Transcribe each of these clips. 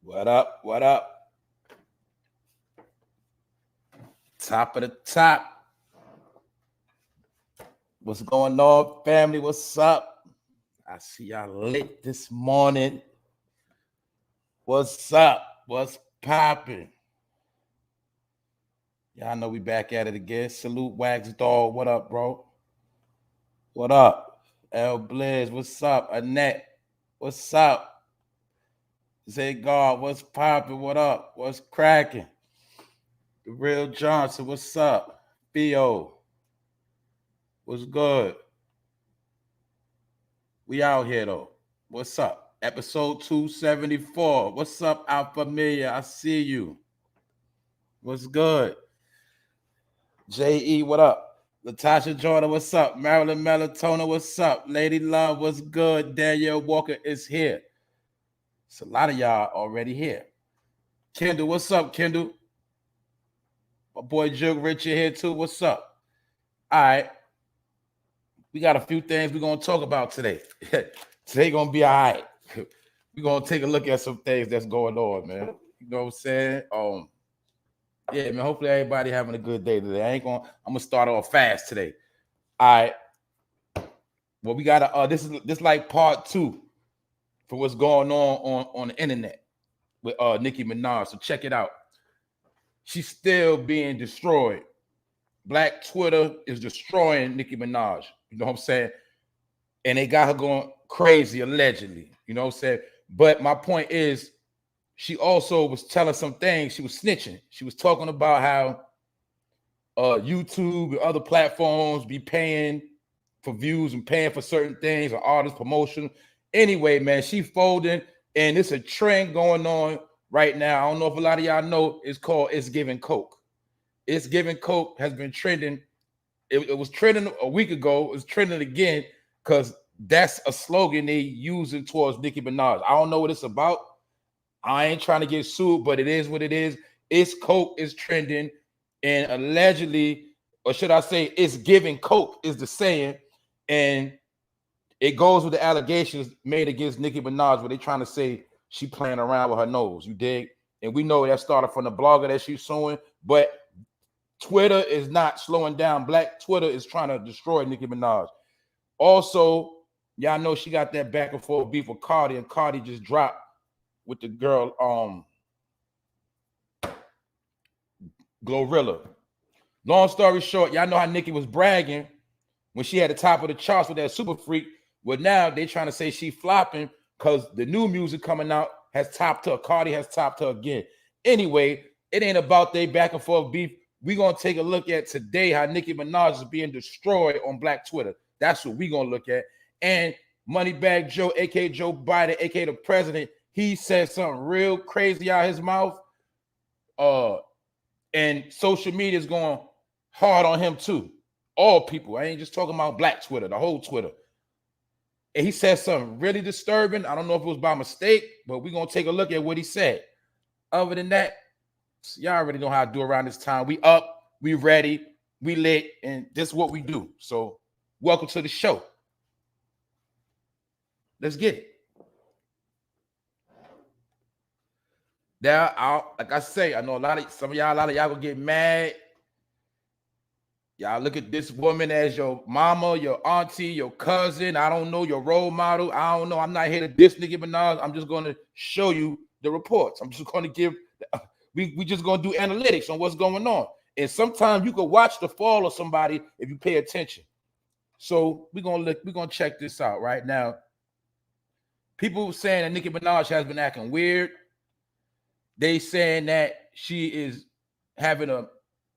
What up? What up? Top of the top. What's going on, family? What's up? I see y'all lit this morning. What's up? What's popping? Y'all know we back at it again. Salute Wags Dog. What up, bro? What up? L Blizz. What's up? Annette. What's up? Zay God. What's popping? What up? What's cracking? The Real Johnson. What's up? Theo. What's good? We out here though. What's up? Episode 274. What's up, Al Familia? I see you. What's good? J.E., what up? Latasha Jordan, what's up? Marilyn Melatonin, what's up? Lady Love, what's good? Danielle Walker is here. It's a lot of y'all already here. Kendall, what's up, Kendall? My boy Jug Richard here too. What's up? All right. We got a few things we're going to talk about today. Today going to be all right. We're going to take a look at some things that's going on, man. You know what I'm saying? Yeah, man, hopefully everybody having a good day today. I'm going to start off fast today. All right. Well, we got this like part 2 for what's going on the internet with Nicki Minaj. So check it out. She's still being destroyed. Black Twitter is destroying Nicki Minaj. You know what I'm saying? And they got her going crazy, allegedly. You know what I'm saying? But my point is, she also was telling some things. She was snitching. She was talking about how YouTube and other platforms be paying for views and paying for certain things or artist promotion. Anyway, man, she folding, and it's a trend going on right now. I don't know if a lot of y'all know. It's called It's Giving Coke. It's Giving Coke has been trending. It was trending a week ago. It's trending again because that's a slogan they using towards Nicki Minaj. I don't know what it's about. I ain't trying to get sued, but it is what it is. It's Coke is trending, and allegedly, or should I say, It's Giving Coke is the saying, and it goes with the allegations made against Nicki Minaj, where they trying to say she playing around with her nose. You dig? And we know that started from the blogger that she's suing, but Twitter is not slowing down. Black Twitter is trying to destroy Nicki Minaj. Also, y'all know she got that back and forth beef with Cardi, and Cardi just dropped with the girl, Glorilla. Long story short, y'all know how Nicki was bragging when she had the top of the charts with that Super Freak. Well, now they trying to say she flopping because the new music coming out has topped her. Cardi has topped her again. Anyway, it ain't about they back and forth beef. We're going to take a look at today how Nicki Minaj is being destroyed on Black Twitter. That's what we're going to look at. And MoneyBagg Joe, a.k.a. Joe Biden, a.k.a. the president, he said something real crazy out of his mouth. And social media is going hard on him too. All people. I ain't just talking about Black Twitter, the whole Twitter. And he said something really disturbing. I don't know if it was by mistake, but we're going to take a look at what he said. Other than that, y'all already know how to do around this time. We up, we ready, we lit, and this is what we do. So welcome to the show. Let's get it. Now, like I say, I know a lot of y'all gonna get mad. Y'all look at this woman as your mama, your auntie, your cousin. I don't know, your role model. I don't know. I'm not here to diss Nicki Minaj. I'm just going to show you the reports. I'm just going to give. We just going to do analytics on what's going on. And sometimes you can watch the fall of somebody if you pay attention. So we're gonna check this out right now. People saying that Nicki Minaj has been acting weird. They saying that she is having a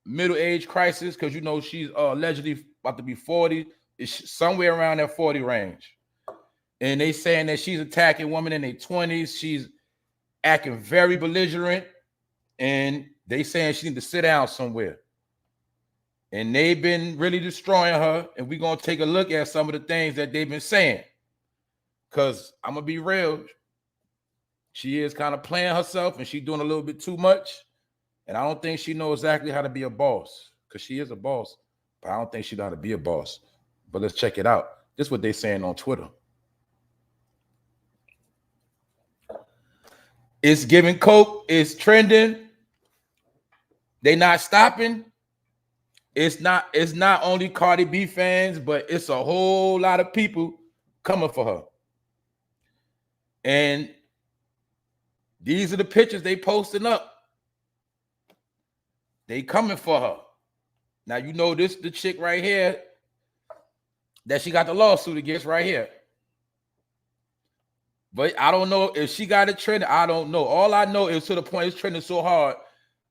middle-age crisis because, you know, she's allegedly about to be 40. It's somewhere around that 40 range. And they saying that she's attacking women in their 20s. She's acting very belligerent. And they saying she need to sit down somewhere. And they've been really destroying her. And we're going to take a look at some of the things that they've been saying. Because I'm going to be real. She is kind of playing herself and she's doing a little bit too much. And I don't think she knows exactly how to be a boss. Because she is a boss. But I don't think she knows how to be a boss. But let's check it out. This is what they're saying on Twitter. It's giving coke. It's trending. They not stopping. It's not only Cardi B fans, but it's a whole lot of people coming for her. And these are the pictures they posting up. They coming for her. Now you know this the chick right here that she got the lawsuit against right here. But I don't know if she got it trending. I don't know. All I know is to the point it's trending so hard.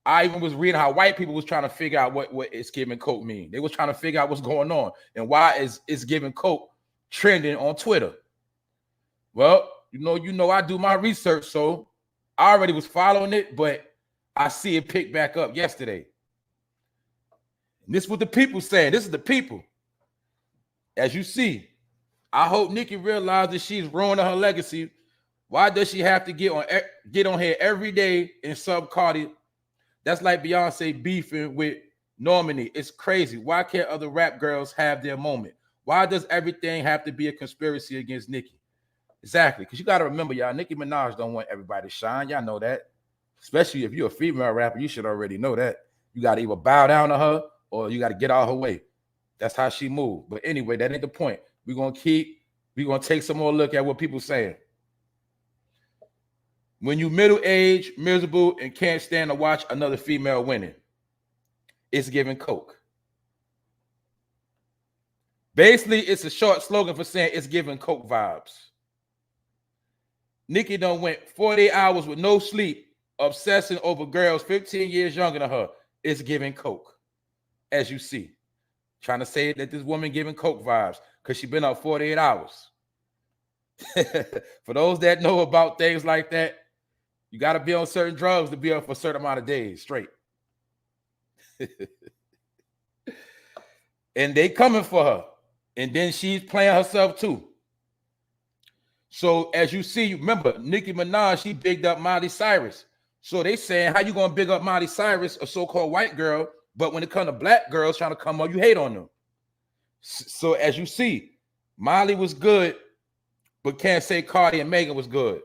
I even was reading how white people was trying to figure out what it's giving coke mean. They was trying to figure out what's going on and why it's giving coke trending on Twitter. Well, you know, I do my research, so I already was following it, but I see it pick back up yesterday. And this is what the people saying. This is the people. As you see, I hope Nicki realizes she's ruining her legacy. Why does she have to get on here every day and sub Cardi? That's like Beyonce beefing with Normani. It's crazy. Why can't other rap girls have their moment? Why does everything have to be a conspiracy against Nicki? Exactly. Because you got to remember, y'all, Nicki Minaj don't want everybody to shine. Y'all know that. Especially if you're a female rapper, you should already know that. You got to either bow down to her or you got to get out of her way. That's how she moved. But anyway, that ain't the point. We're going to take some more look at what people saying. When you middle-aged, miserable, and can't stand to watch another female winning, it's giving coke. Basically, it's a short slogan for saying it's giving coke vibes. Nicki done went 48 hours with no sleep, obsessing over girls 15 years younger than her. It's giving coke, as you see. Trying to say that this woman giving coke vibes because she been up 48 hours. For those that know about things like that, you got to be on certain drugs to be up for a certain amount of days straight. And they coming for her. And then she's playing herself too. So as you see, remember, Nicki Minaj, she bigged up Miley Cyrus. So they saying, how you going to big up Miley Cyrus, a so-called white girl, but when it comes to black girls trying to come up, you hate on them. So as you see, Miley was good, but can't say Cardi and Megan was good.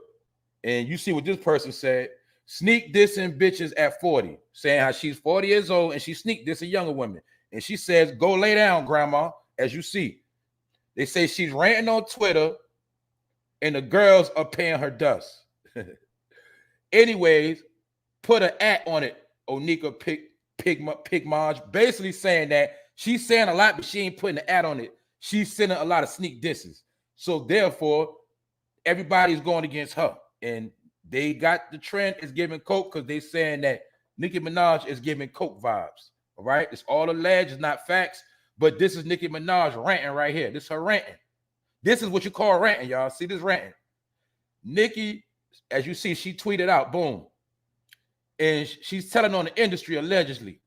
And you see what this person said, sneak dissing bitches at 40, saying how she's 40 years old and she sneak dissing younger women. And she says, go lay down, grandma, as you see. They say she's ranting on Twitter and the girls are paying her dust. Anyways, put an at on it, Onika Pigmaj, basically saying that she's saying a lot, but she ain't putting an at on it. She's sending a lot of sneak disses. So therefore, everybody's going against her. And they got the trend is giving coke because they saying that Nicki Minaj is giving coke vibes. All right, it's all alleged, it's not facts, but this is Nicki Minaj ranting right here. This is her ranting. This is what you call ranting, y'all. See this ranting. Nicki, as you see, she tweeted out, boom. And she's telling on the industry allegedly.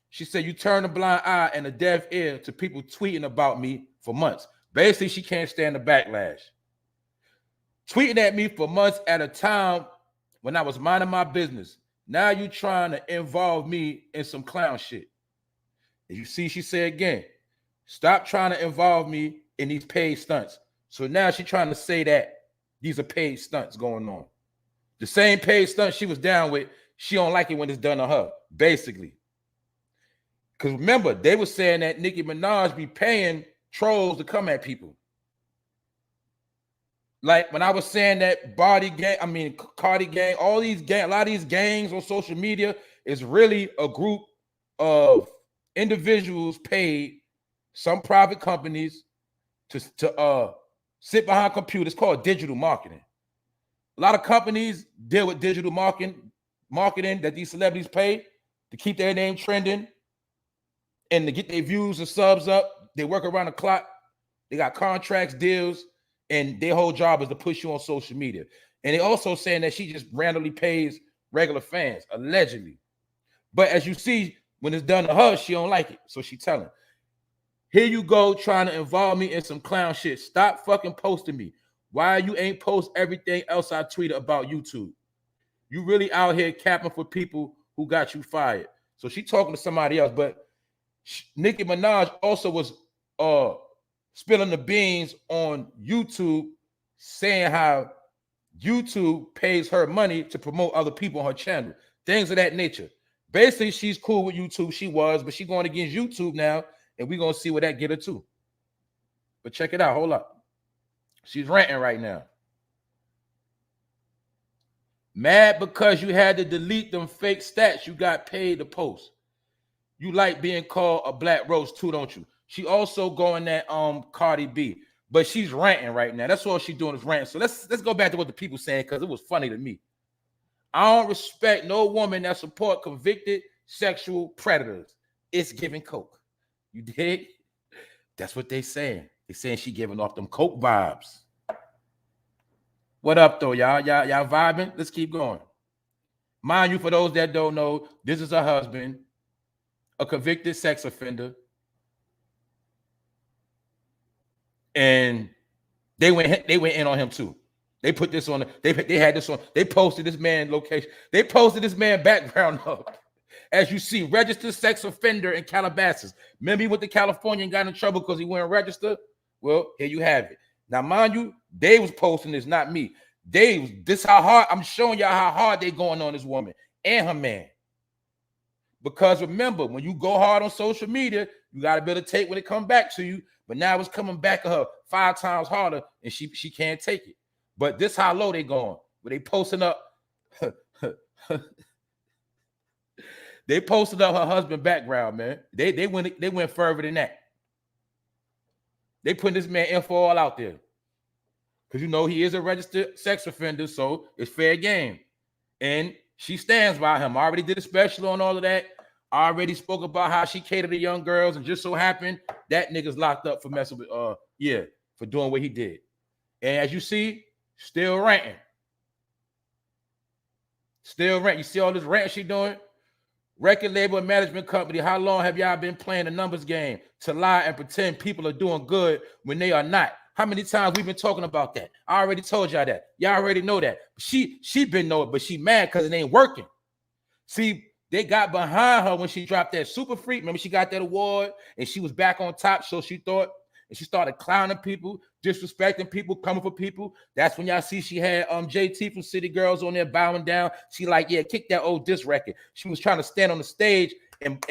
She said, you turn a blind eye and a deaf ear to people tweeting about me for months. Basically, she can't stand the backlash. Tweeting at me for months at a time when I was minding my business. Now you trying to involve me in some clown shit. As you see, she said again, stop trying to involve me in these paid stunts. So now she's trying to say that these are paid stunts going on. The same paid stunt she was down with, she don't like it when it's done to her, basically. Because remember, they were saying that Nicki Minaj be paying trolls to come at people. Like when I was saying that Cardi gang, all these gangs, a lot of these gangs on social media is really a group of individuals paid, some private companies to sit behind computers, called digital marketing. A lot of companies deal with digital marketing that these celebrities pay to keep their name trending and to get their views and subs up. They work around the clock. They got contracts, deals, and their whole job is to push you on social media. And they also saying that she just randomly pays regular fans, allegedly. But as you see, when it's done to her, she don't like it. So she telling, here you go trying to involve me in some clown shit. Stop fucking posting me. Why you ain't post everything else I tweeted about YouTube? You really out here capping for people who got you fired. So she talking to somebody else. But Nicki Minaj also was spilling the beans on YouTube, saying how YouTube pays her money to promote other people on her channel, things of that nature. Basically, she's cool with YouTube. She was, but she's going against YouTube now, and we're going to see what that get her to. But check it out. Hold up. She's ranting right now. Mad because you had to delete them fake stats you got paid to post. You like being called a black rose too, don't you? She also going at Cardi B, but she's ranting right now. That's all she's doing is ranting. So let's go back to what the people saying, because it was funny to me. I don't respect no woman that support convicted sexual predators. It's giving coke. You dig? That's what they saying. They saying she giving off them coke vibes. What up though, y'all? Y'all vibing? Let's keep going. Mind you, for those that don't know, this is her husband, a convicted sex offender. And they went in on him too. They put this on. They had this on. They posted this man location. They posted this man background up. As you see, registered sex offender in Calabasas. Remember he went to California and got in trouble because he wouldn't register? Well, here you have it. Now, mind you, they was posting this, not me. This how hard, I'm showing y'all how hard they going on this woman and her man. Because remember, when you go hard on social media, you got to be able to take when it comes back to you. But now it's coming back at her 5 times harder, and she can't take it. But this how low they going. But they posting up. They posted up her husband background, man. They went further than that. They put this man info all out there. Because you know he is a registered sex offender, so it's fair game. And she stands by him. I already did a special on all of that. I already spoke about how she catered to young girls, and just so happened that nigga's locked up for messing with for doing what he did. And as you see, still ranting. Still ranting. You see all this rant she doing? Record label and management company, how long have y'all been playing the numbers game to lie and pretend people are doing good when they are not? How many times we've been talking about that? I already told y'all that. Y'all already know that. She been know it, but she mad because it ain't working. See, they got behind her when she dropped that Super Freak. Remember, she got that award and she was back on top, so she thought, and she started clowning people, disrespecting people, coming for people. That's when y'all see she had JT from City Girls on there bowing down. She like, yeah, kick that old diss record. She was trying to stand on the stage and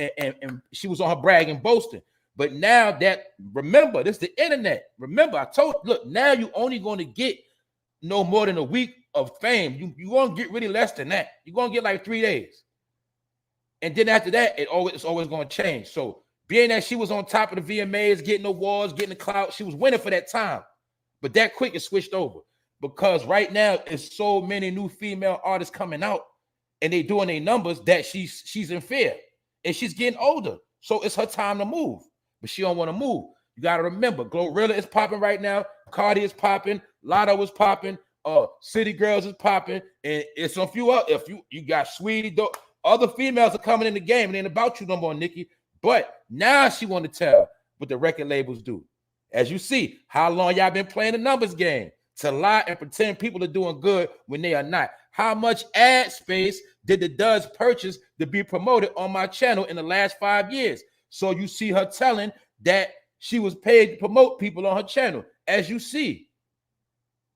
she was on her bragging, boasting. But now that, remember, this is the internet. Remember, I told, look, now you only going to get no more than a week of fame. You going to get really less than that. You're going to get like 3 days. And then after that, it's always going to change. So being that she was on top of the VMAs, getting awards, getting the clout, she was winning for that time. But that quick it switched over. Because right now, there's so many new female artists coming out, and they doing their numbers that she's in fear. And she's getting older. So it's her time to move. But she don't want to move. You got to remember, Glorilla is popping right now. Cardi is popping. Lotto is popping. City Girls is popping. And it's a few other. If you got Sweetie, other females are coming in the game. It ain't about you no more, Nicki. But now she want to tell what the record labels do. As you see, how long y'all been playing the numbers game to lie and pretend people are doing good when they are not. How much ad space did the Duds purchase to be promoted on my channel in the last 5 years? So you see her telling that she was paid to promote people on her channel. As you see,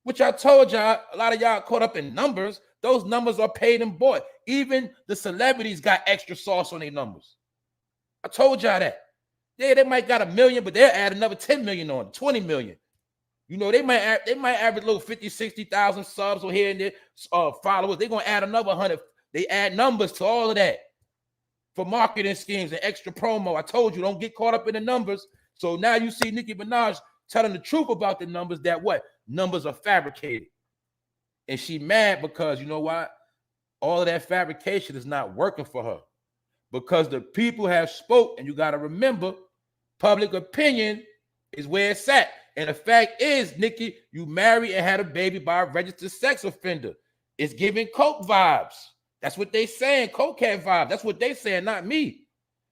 which I told y'all, a lot of y'all caught up in numbers. Those numbers are paid and bought. Even the celebrities got extra sauce on their numbers. I told y'all that. Yeah, they might got 1 million, but they'll add another 10 million on it, 20 million. You know, they might average a little 50, 60,000 subs or here and there, followers. They're going to add another 100. They add numbers to all of that for marketing schemes and extra promo. I told you, don't get caught up in the numbers. So now you see Nicki Minaj telling the truth about the numbers, that what? Numbers are fabricated. And she mad because, you know what? All of that fabrication is not working for her. Because the people have spoke, and you got to remember, public opinion is where it's at. And the fact is, Nicki, you married and had a baby by a registered sex offender. It's giving coke vibes. That's what they saying, cokehead vibes. That's what they saying, not me.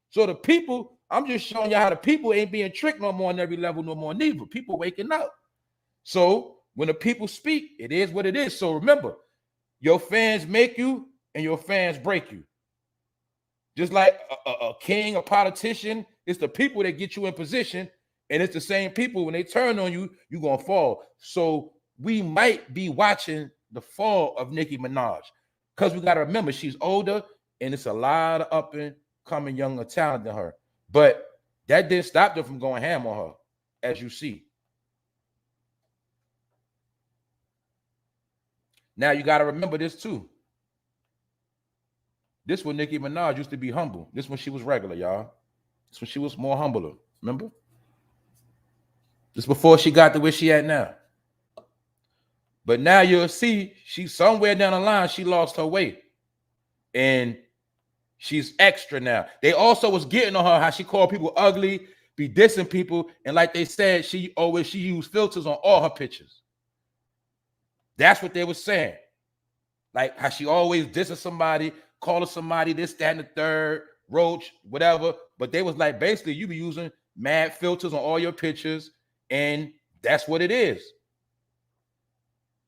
So the people, I'm just showing you how the people ain't being tricked no more on every level no more neither. People waking up. So when the people speak, it is what it is. So remember, your fans make you and your fans break you. Just like a king, a politician, it's the people that get you in position, and it's the same people, when they turn on you, you're going to fall. So we might be watching the fall of Nicki Minaj. Because we got to remember, she's older, and it's a lot of up and coming younger talent than her. But that didn't stop them from going ham on her, as you see. Now you got to remember this too. This when Nicki Minaj used to be humble. This when she was regular, y'all. This when she was more humbler. Remember? This before she got to where she at now. But now you'll see she's somewhere down the line, she lost her weight. And she's extra now. They also was getting on her how she called people ugly, be dissing people. And like they said, she used filters on all her pictures. That's what they were saying. Like how she always dissing somebody, calling somebody this, that, and the third, roach, whatever. But they was like, basically, you be using mad filters on all your pictures. And that's what it is.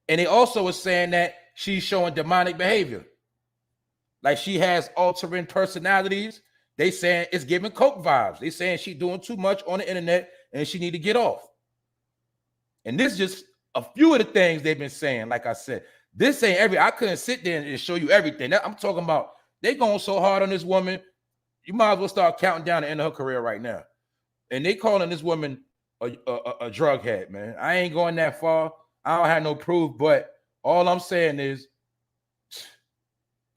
And they also was saying that she's showing demonic behavior. Like she has altering personalities. They saying it's giving coke vibes. They saying she's doing too much on the internet and she need to get off. And this is just a few of the things they've been saying. Like I said, this ain't I couldn't sit there and show you everything. I'm talking about they going so hard on this woman. You might as well start counting down the end of her career right now. And they calling this woman a drug head, man. I ain't going that far. I don't have no proof, but all I'm saying is,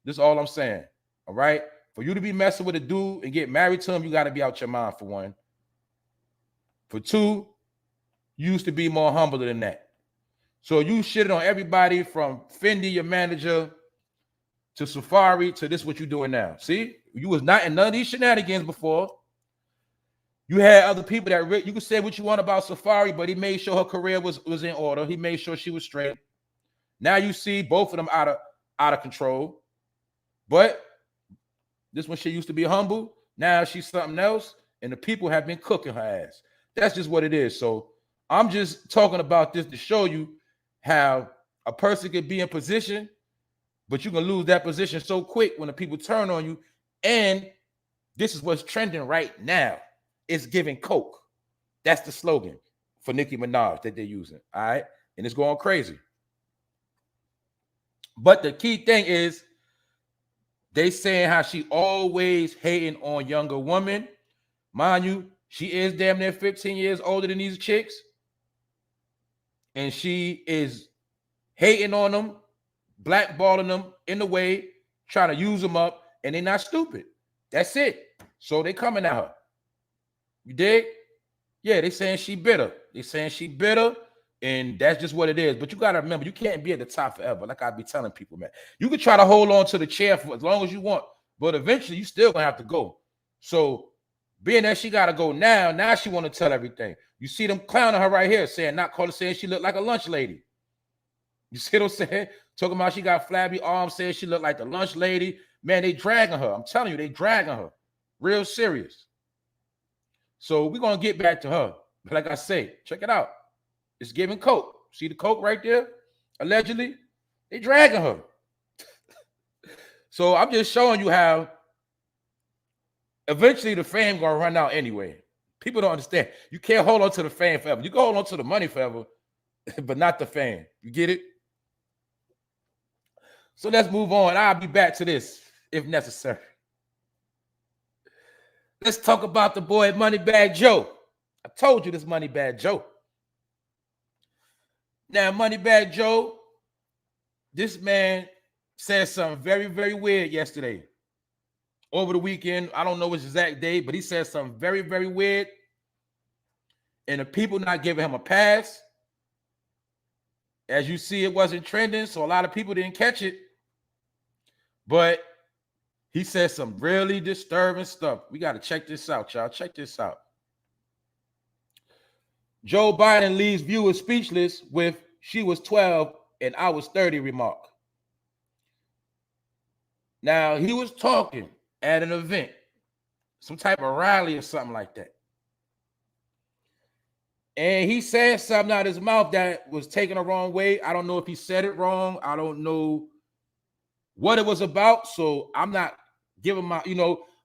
this is all I'm saying, all right? For you to be messing with a dude and get married to him, you got to be out your mind, for one. For two, you used to be more humble than that. So you shitted on everybody from Fendi, your manager, to Safari, to this what you doing now. See? You was not in none of these shenanigans before. You had other people that you could say what you want about Safari, but he made sure her career was in order. He made sure she was straight. Now you see both of them out of control. But this one, she used to be humble. Now she's something else, and the people have been cooking her ass. That's just what it is. So I'm just talking about this to show you how a person could be in position, but you can lose that position so quick when the people turn on you. And this is what's trending right now. It's giving coke. That's the slogan for Nicki Minaj that they're using. All right. And it's going crazy. But the key thing is they saying how she always hating on younger women. Mind you, she is damn near 15 years older than these chicks. And she is hating on them, blackballing them in the way, trying to use them up, and they're not stupid. That's it. So they coming at her. You dig? Yeah, they saying she bitter. They saying she bitter, and that's just what it is. But you got to remember, you can't be at the top forever. Like I be telling people, man. You can try to hold on to the chair for as long as you want, but eventually you still going to have to go. So being that she got to go now she want to tell everything. You see them clowning her right here, saying she looked like a lunch lady. You see what I'm saying? Talking about she got flabby arms, saying she looked like the lunch lady. Man, they dragging her. I'm telling you, they dragging her. Real serious. So we're going to get back to her. But like I say, check it out. It's giving coke. See the coke right there? Allegedly, they dragging her. So I'm just showing you how eventually the fame going to run out anyway. People don't understand. You can't hold on to the fame forever. You can hold on to the money forever, but not the fame. You get it? So let's move on. I'll be back to this if necessary. Let's talk about the boy MoneyBagg Joe. I told you this MoneyBagg Joe. Now, MoneyBagg Joe, this man said something very, very weird yesterday. Over the weekend, I don't know which exact day, but he said something very, very weird. And the people not giving him a pass. As you see, it wasn't trending, so a lot of people didn't catch it. But he said some really disturbing stuff. We got to check this out, y'all. Check this out. Joe Biden leaves viewers speechless with "she was 12 and I was 30" remark. Now, he was talking at an event, some type of rally or something like that. And he said something out of his mouth that was taken the wrong way. I don't know if he said it wrong. I don't know what it was about. So I'm not giving my,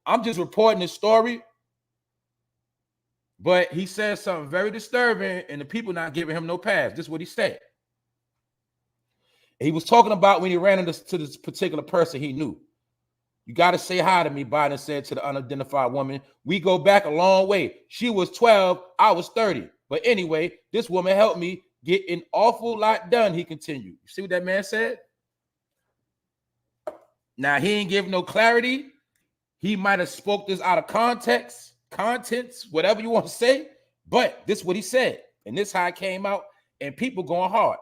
I'm just reporting the story. But he said something very disturbing, and the people not giving him no pass. This is what he said. He was talking about when he ran into this particular person he knew. You got to say hi to me, Biden said to the unidentified woman. We go back a long way. She was 12, I was 30. But anyway, this woman helped me get an awful lot done, he continued. You see what that man said? Now, he ain't give no clarity. He might have spoke this out of context, contents, whatever you want to say. But this is what he said. And this how it came out. And people going hard.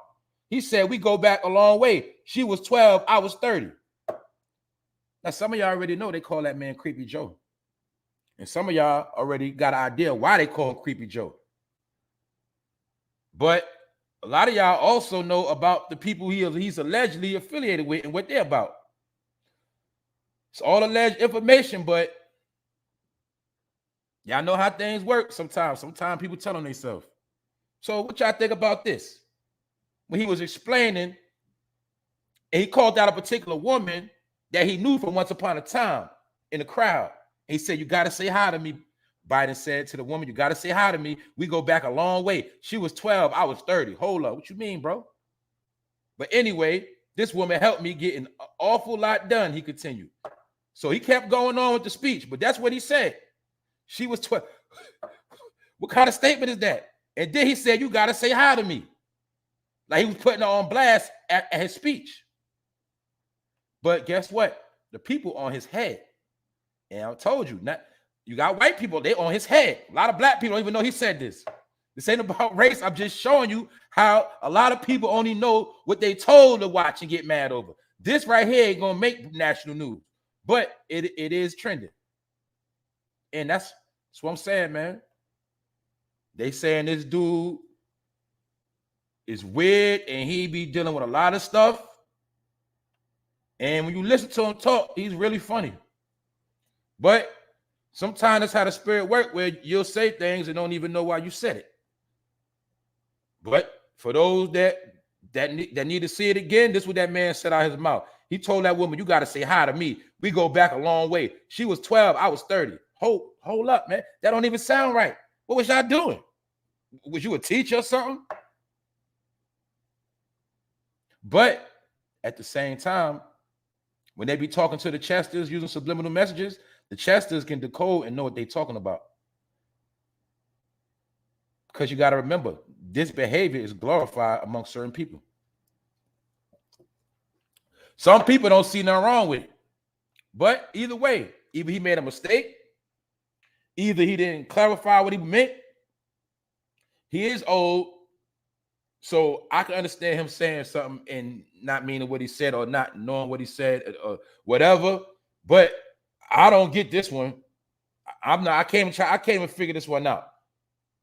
He said, we go back a long way. She was 12, I was 30. Now, some of y'all already know they call that man Creepy Joe. And some of y'all already got an idea why they call him Creepy Joe. But a lot of y'all also know about the people he's allegedly affiliated with and what they're about. It's all alleged information, but y'all know how things work sometimes. Sometimes people tell on themselves. So what y'all think about this? When he was explaining, and he called out a particular woman that he knew from once upon a time in the crowd. And he said, you got to say hi to me. Biden said to the woman, you got to say hi to me. We go back a long way. She was 12, I was 30. Hold up, what you mean, bro? But anyway, this woman helped me get an awful lot done, he continued. So he kept going on with the speech, but that's what he said. She was 12. What kind of statement is that? And then he said, you got to say hi to me. Like he was putting her on blast at his speech. But guess what? The people on his head. And I told you, not you got white people, they on his head. A lot of black people don't even know he said this. This ain't about race. I'm just showing you how a lot of people only know what they told to watch and get mad over. This right here ain't gonna make national news, but it is trending. And that's what I'm saying, man. They saying this dude is weird and he be dealing with a lot of stuff. And when you listen to him talk, he's really funny. But sometimes that's how the spirit works, where you'll say things and don't even know why you said it. But for those that need to see it again, this is what that man said out of his mouth. He told that woman, you got to say hi to me. We go back a long way. She was 12, I was 30. Hold up, man. That don't even sound right. What was y'all doing? Was you a teacher or something? But at the same time, when they be talking to the Chesters using subliminal messages, the Chesters can decode and know what they're talking about. Because you got to remember, this behavior is glorified among certain people. Some people don't see nothing wrong with it. But either way, either he made a mistake, either he didn't clarify what he meant. He is old, so I can understand him saying something and not meaning what he said or not knowing what he said or whatever. But I don't get this one. I can't even figure this one out.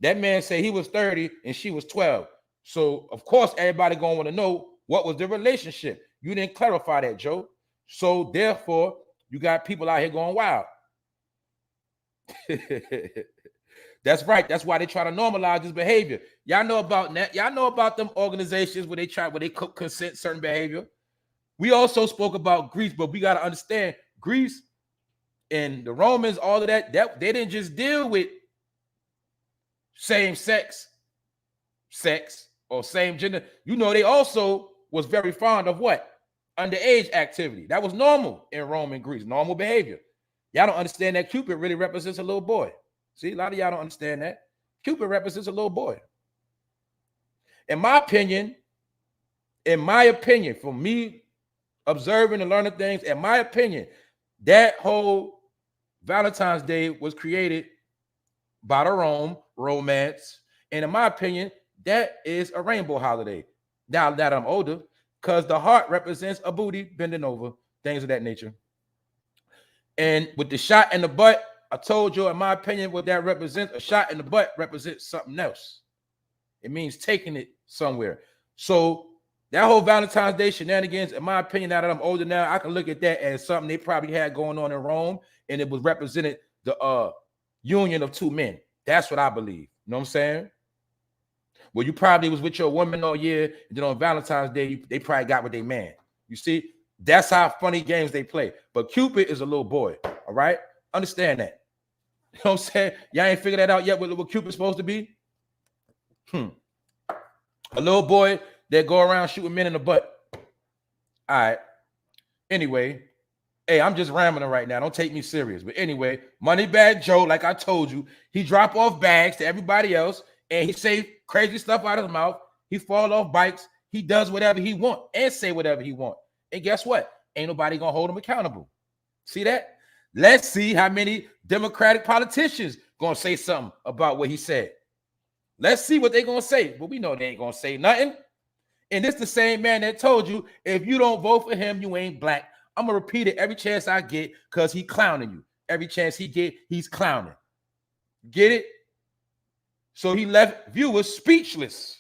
That man said he was 30 and she was 12. So of course everybody gonna want to know what was the relationship. You didn't clarify that, Joe. So therefore, you got people out here going wild. That's right. That's why they try to normalize this behavior. Y'all know about that. Y'all know about them organizations where they consent certain behavior. We also spoke about Greece, but we got to understand Greece and the Romans, all of that they didn't just deal with same sex or same gender. You know, they also was very fond of what? Underage activity. That was normal in Rome and Greece, normal behavior. Y'all don't understand that Cupid really represents a little boy. See, a lot of y'all don't understand that. Cupid represents a little boy. In my opinion, from me observing and learning things, in my opinion, that whole Valentine's Day was created by the romance. And in my opinion, that is a rainbow holiday. Now that I'm older, because the heart represents a booty bending over, things of that nature. And with the shot in the butt, I told you, in my opinion, what that represents, a shot in the butt represents something else. It means taking it somewhere. So that whole Valentine's Day shenanigans, in my opinion, now that I'm older now, I can look at that as something they probably had going on in Rome, and it was represented the union of two men. That's what I believe. You know what I'm saying? Well, you probably was with your woman all year, and then on Valentine's Day, they probably got with their man. You see, that's how funny games they play. But Cupid is a little boy, all right? Understand that. You know what I'm saying? Y'all ain't figured that out yet, what Cupid's supposed to be? A little boy that go around shooting men in the butt. All right. Anyway, hey, I'm just rambling right now. Don't take me serious. But anyway, MoneyBagg Joe, like I told you, he drop off bags to everybody else, and he say crazy stuff out of his mouth. He fall off bikes. He does whatever he want and say whatever he want. And guess what? Ain't nobody gonna hold him accountable. See that? Let's see how many Democratic politicians gonna say something about what he said. Let's see what they gonna say. But we know they ain't gonna say nothing. And this the same man that told you, if you don't vote for him, you ain't black. I'm gonna repeat it every chance I get because he clowning you. Every chance he get, he's clowning. Get it? So he left viewers speechless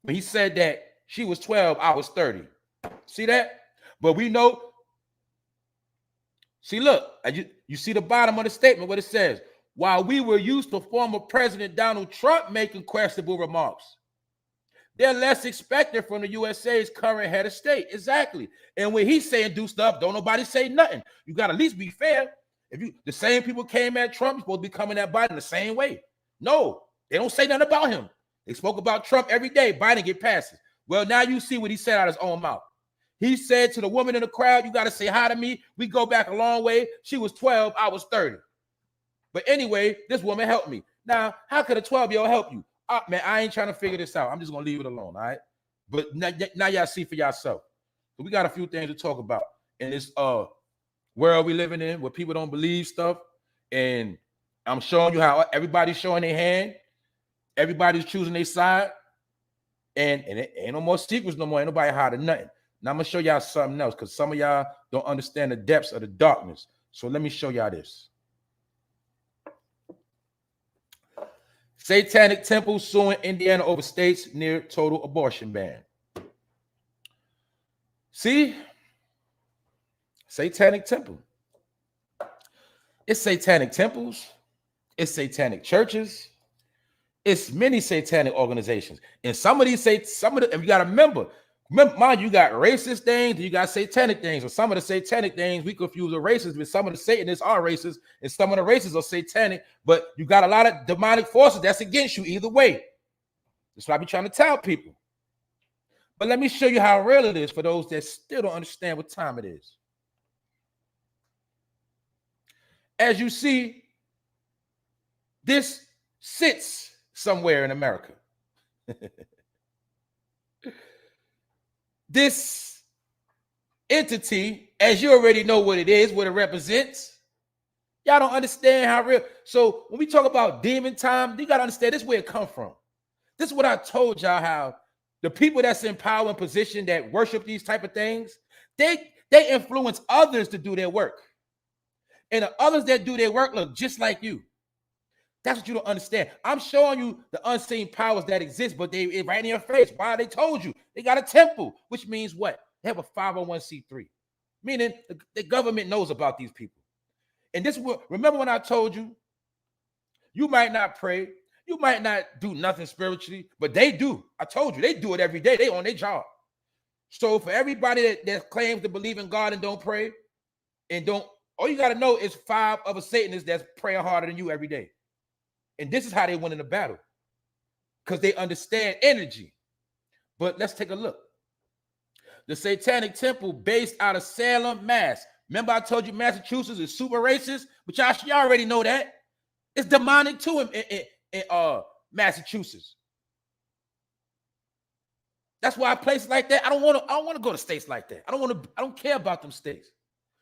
when he said that she was 12, I was 30. See that? But we know. See, look, you see the bottom of the statement, what it says. While we were used to former President Donald Trump making questionable remarks, they're less expected from the USA's current head of state. Exactly. And when he's saying do stuff, don't nobody say nothing. You got to at least be fair. If you the same people came at Trump, you're supposed to be coming at Biden the same way. No, they don't say nothing about him. They spoke about Trump every day. Biden get passes. Well, now you see what he said out of his own mouth. He said to the woman in the crowd, you got to say hi to me. We go back a long way. She was 12, I was 30. But anyway, this woman helped me. Now, how could a 12-year-old help you? Man, I ain't trying to figure this out. I'm just going to leave it alone, all right? But now y'all see for yourself. So we got a few things to talk about in this world we living in where people don't believe stuff. And I'm showing you how everybody's showing their hand. Everybody's choosing their side. And it ain't no more secrets no more. Ain't nobody hiding nothing. Now I'm going to show y'all something else because some of y'all don't understand the depths of the darkness. So let me show y'all this. Satanic temple suing Indiana over states near total abortion ban. See? Satanic temple. It's satanic temples. It's satanic churches. It's many satanic organizations. And some of these and you got to remember, mind you got racist things, and you got satanic things. And some of the satanic things we confuse with racist, but some of the Satanists are racist, and some of the racists are satanic. But you got a lot of demonic forces that's against you either way. That's what I be trying to tell people. But let me show you how real it is for those that still don't understand what time it is. As you see, this sits somewhere in America. This entity, as you already know what it is, what it represents, y'all don't understand how real. So when we talk about demon time, you got to understand this is where it come from. This is what I told y'all, how the people that's in power and position that worship these type of things, they influence others to do their work. And the others that do their work look just like you. That's what you don't understand. I'm showing you the unseen powers that exist, but they right in your face. Why? They told you. They got a temple, which means what? They have a 501c3, meaning the government knows about these people. And this is what, remember when I told you, you might not pray, you might not do nothing spiritually, but they do. I told you, they do it every day. They on their job. So for everybody that claims to believe in God and don't pray, and don't, all you got to know is 5 other Satanists that's praying harder than you every day. And this is how they win in the battle, because they understand energy. But let's take a look. The Satanic Temple, based out of Salem, Mass. Remember I told you Massachusetts is super racist? But y'all already know that. It's demonic too in Massachusetts. That's why places like that, I don't want to go to states like that. I don't care about them states.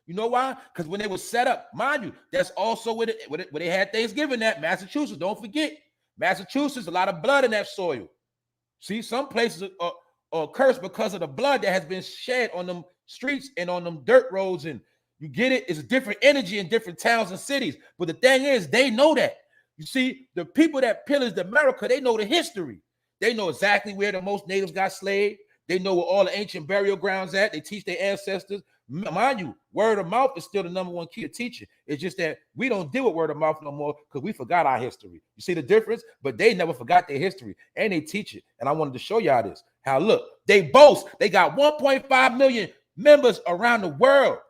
You know why? Because when they were set up, mind you, that's also where they had Thanksgiving at, Massachusetts. Don't forget, Massachusetts, a lot of blood in that soil. See, some places are cursed because of the blood that has been shed on them streets and on them dirt roads. And you get it? It's a different energy in different towns and cities. But the thing is, they know that. You see, the people that pillaged America, they know the history. They know exactly where the most natives got slaved. They know where all the ancient burial grounds at. They teach their ancestors. Mind you, word of mouth is still the number one key to teaching. It's just that we don't deal with word of mouth no more because we forgot our history. You see the difference? But they never forgot their history, and they teach it. And I wanted to show y'all this. How, look, they boast. They got 1.5 million members around the world,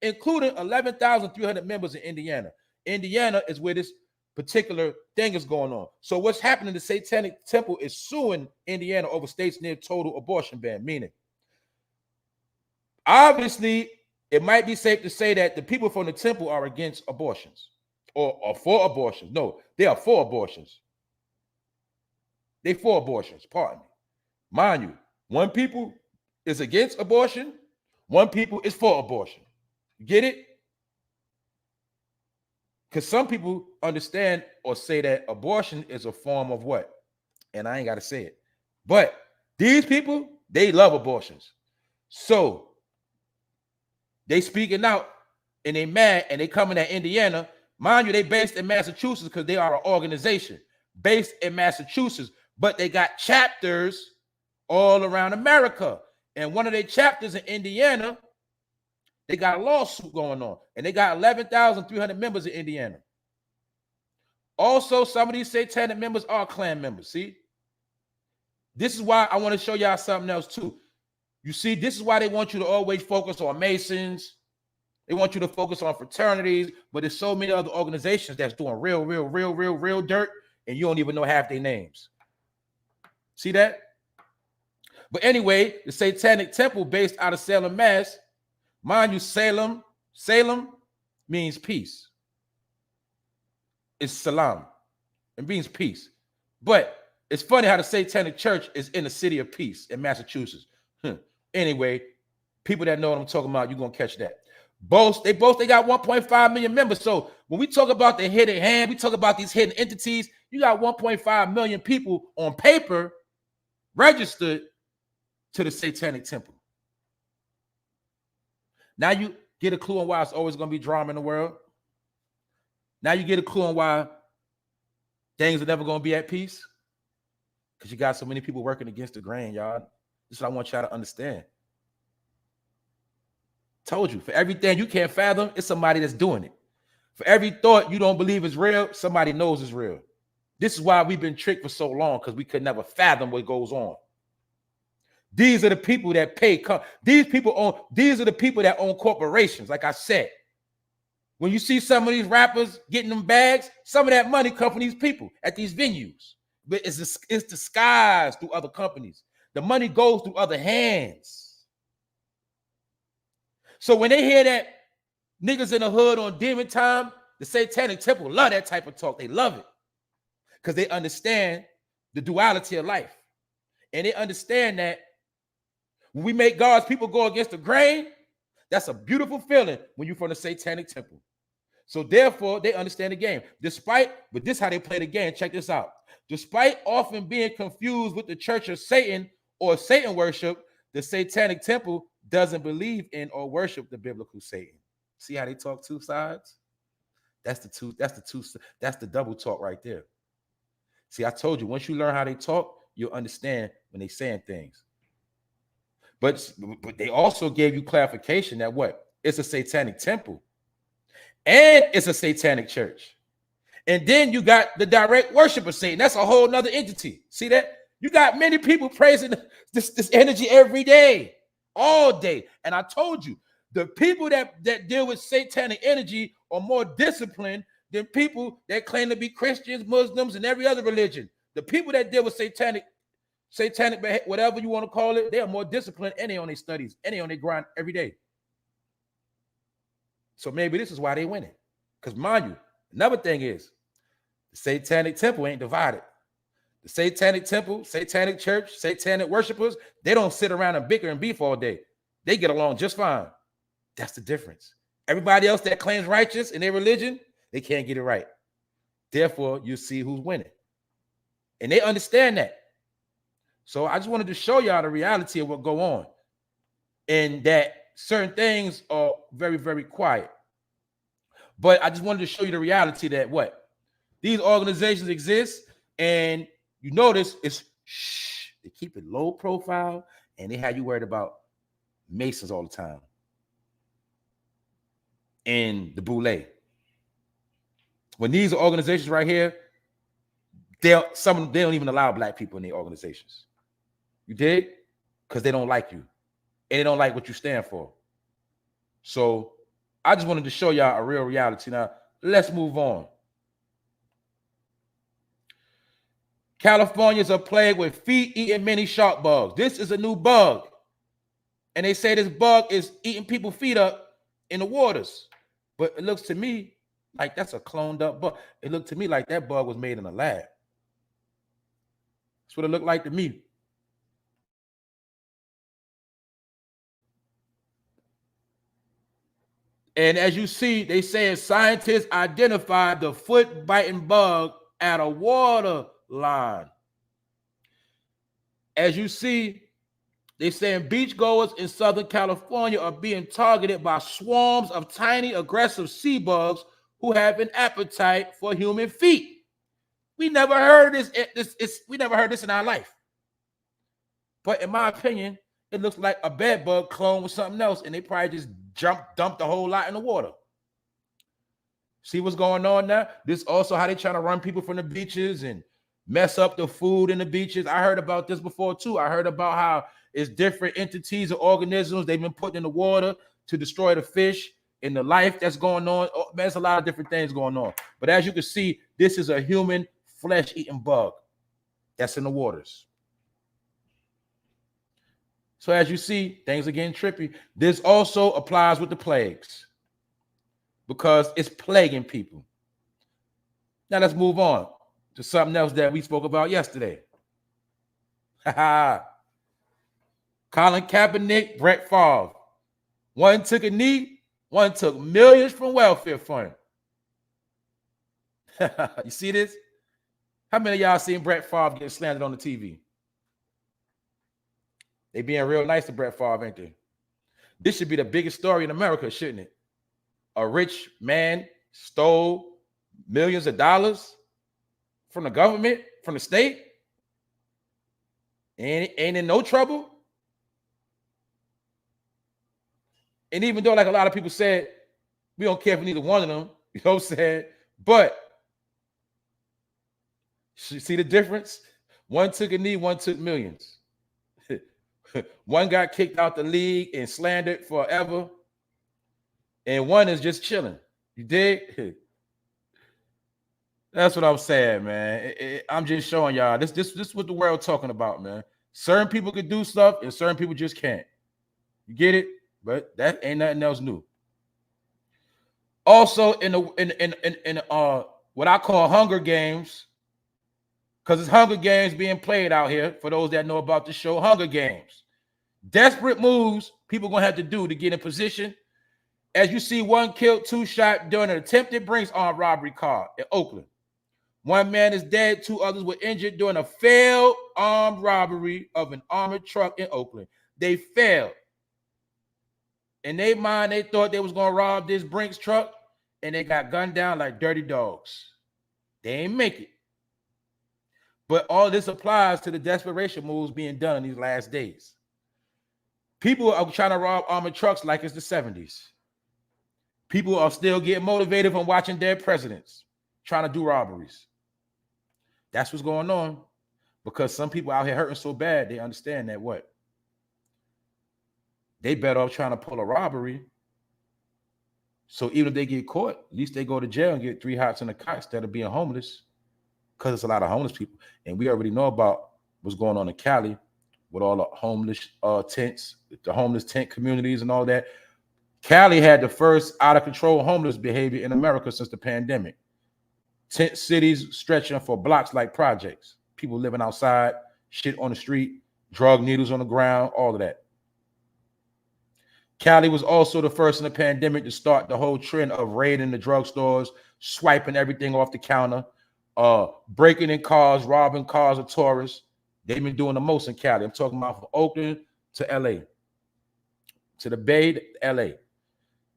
including 11,300 members in Indiana. Indiana is where this particular thing is going on. So what's happening? The Satanic Temple is suing Indiana over states near total abortion ban, meaning Obviously, it might be safe to say that the people from the temple are against abortions or for abortions. No, they are for abortions. They for abortions, pardon me. Mind you, one people is against abortion, one people is for abortion. You get it? Because some people understand or say that abortion is a form of what? And I ain't got to say it. But these people, they love abortions. So they speaking out and they mad and they coming at Indiana. Mind you, they based in Massachusetts because they are an organization based in Massachusetts, but they got chapters all around America. And one of their chapters in Indiana, they got a lawsuit going on, and they got 11,300 members in Indiana. Also, some of these satanic members are Klan members. See, this is why I want to show y'all something else too. You see, this is why they want you to always focus on Masons. They want you to focus on fraternities, but there's so many other organizations that's doing real dirt, and you don't even know half their names. See that? But anyway, the Satanic Temple based out of Salem, Mass. Mind you, Salem means peace. It's salam. It means peace. But it's funny how the Satanic Church is in the city of peace in Massachusetts. Anyway, people that know what I'm talking about, you're going to catch that. They got 1.5 million members. So when we talk about the hidden hand, we talk about these hidden entities, you got 1.5 million people on paper registered to the Satanic Temple. Now you get a clue on why it's always going to be drama in the world. Now you get a clue on why things are never going to be at peace. Because you got so many people working against the grain, y'all. This is what I want y'all to understand. Told you, for everything you can't fathom, it's somebody that's doing it. For every thought you don't believe is real, somebody knows is real. This is why we've been tricked for so long, because we could never fathom what goes on. These are the people that pay. These are the people that own corporations, like I said. When you see some of these rappers getting them bags, some of that money comes from these people at these venues. But it's disguised through other companies. The money goes through other hands. So when they hear that niggas in the hood on demon time, the Satanic Temple love that type of talk. They love it because they understand the duality of life. And they understand that when we make God's people go against the grain, that's a beautiful feeling when you're from the Satanic Temple. So therefore, they understand the game. But this is how they play the game. Check this out. Despite often being confused with the Church of Satan or Satan worship, the Satanic Temple doesn't believe in or worship the biblical Satan. See how they talk two sides? That's the double talk right there. See, I told you, once you learn how they talk, you'll understand when they're saying things. But they also gave you clarification that what? It's a Satanic Temple. And it's a Satanic church. And then you got the direct worship of Satan. That's a whole nother entity. See that? You got many people praising this energy every day, all day. And I told you, the people that deal with satanic energy are more disciplined than people that claim to be Christians, Muslims, and every other religion. The people that deal with satanic, whatever you want to call it, they are more disciplined, and they on their studies, and they on their grind every day. So maybe this is why they winning. Because mind you, another thing is, the Satanic Temple ain't divided. The Satanic Temple, Satanic Church, Satanic worshipers, they don't sit around and bicker and beef all day. They get along just fine. That's the difference. Everybody else that claims righteous in their religion, they can't get it right. Therefore, you see who's winning. And they understand that. So I just wanted to show y'all the reality of what go on. And that certain things are very, very quiet. But I just wanted to show you the reality that what? These organizations exist, and you notice it's they keep it low profile, and they have you worried about Masons all the time. And the Boule. When these organizations right here, some of them, they don't even allow black people in their organizations. You dig? Because they don't like you. And they don't like what you stand for. So I just wanted to show y'all a real reality. Now, let's move on. Californians are plagued with feet-eating mini shark bugs. This is a new bug. And they say this bug is eating people's feet up in the waters. But it looks to me like that's a cloned up bug. It looked to me like that bug was made in a lab. That's what it looked like to me. And as you see, they say scientists identified the foot-biting bug at a water line. As you see, they saying beachgoers in Southern California are being targeted by swarms of tiny, aggressive sea bugs who have an appetite for human feet. We never heard this. We never heard this in our life. But in my opinion, it looks like a bed bug clone with something else, and they probably just dumped a whole lot in the water. See what's going on now? This also how they trying to run people from the beaches and mess up the food in the beaches. I heard about this before too. I heard about how it's different entities or organisms they've been putting in the water to destroy the fish and the life that's going on. Oh, man, there's a lot of different things going on. But as you can see, this is a human flesh-eating bug that's in the waters. So as you see, things are getting trippy. This also applies with the plagues because it's plaguing people. Now let's move on to something else that we spoke about yesterday. Colin Kaepernick, Brett Favre. One took a knee, one took millions from welfare fund. You see this? How many of y'all seen Brett Favre getting slandered on the TV? They being real nice to Brett Favre, ain't they? This should be the biggest story in America, shouldn't it? A rich man stole millions of dollars from the government, from the state, and ain't in no trouble. And even though, like a lot of people said, we don't care for neither one of them, you know what I'm saying? But you see the difference? One took a knee, one took millions. One got kicked out the league and slandered forever, and one is just chilling. You dig? That's what I'm saying, man. I'm just showing y'all this is what the world talking about, man. Certain people can do stuff, and certain people just can't. You get it? But that ain't nothing else new. Also, in what I call Hunger Games, because it's Hunger Games being played out here. For those that know about the show, Hunger Games. Desperate moves people gonna have to do to get in position. As you see, one killed, two shot during an attempted Brinks armed robbery car in Oakland. One man is dead, two others were injured during a failed armed robbery of an armored truck in Oakland. They failed. In their mind, they thought they was gonna rob this Brinks truck, and they got gunned down like dirty dogs. They ain't make it. But all this applies to the desperation moves being done in these last days. People are trying to rob armored trucks like it's the 70s. People are still getting motivated from watching dead presidents trying to do robberies. That's what's going on, because some people out here hurting so bad, they understand that what? They better off trying to pull a robbery. So even if they get caught, at least they go to jail and get 3 hots in a cot instead of being homeless, because it's a lot of homeless people. And we already know about what's going on in Cali with all the homeless tents, the homeless tent communities and all that. Cali had the first out-of-control homeless behavior in America since the pandemic. Tent cities stretching for blocks like projects. People living outside, shit on the street, drug needles on the ground, all of that. Cali was also the first in the pandemic to start the whole trend of raiding the drugstores, swiping everything off the counter, breaking in cars, robbing cars of tourists. They've been doing the most in Cali. I'm talking about from Oakland to LA, to the Bay to LA.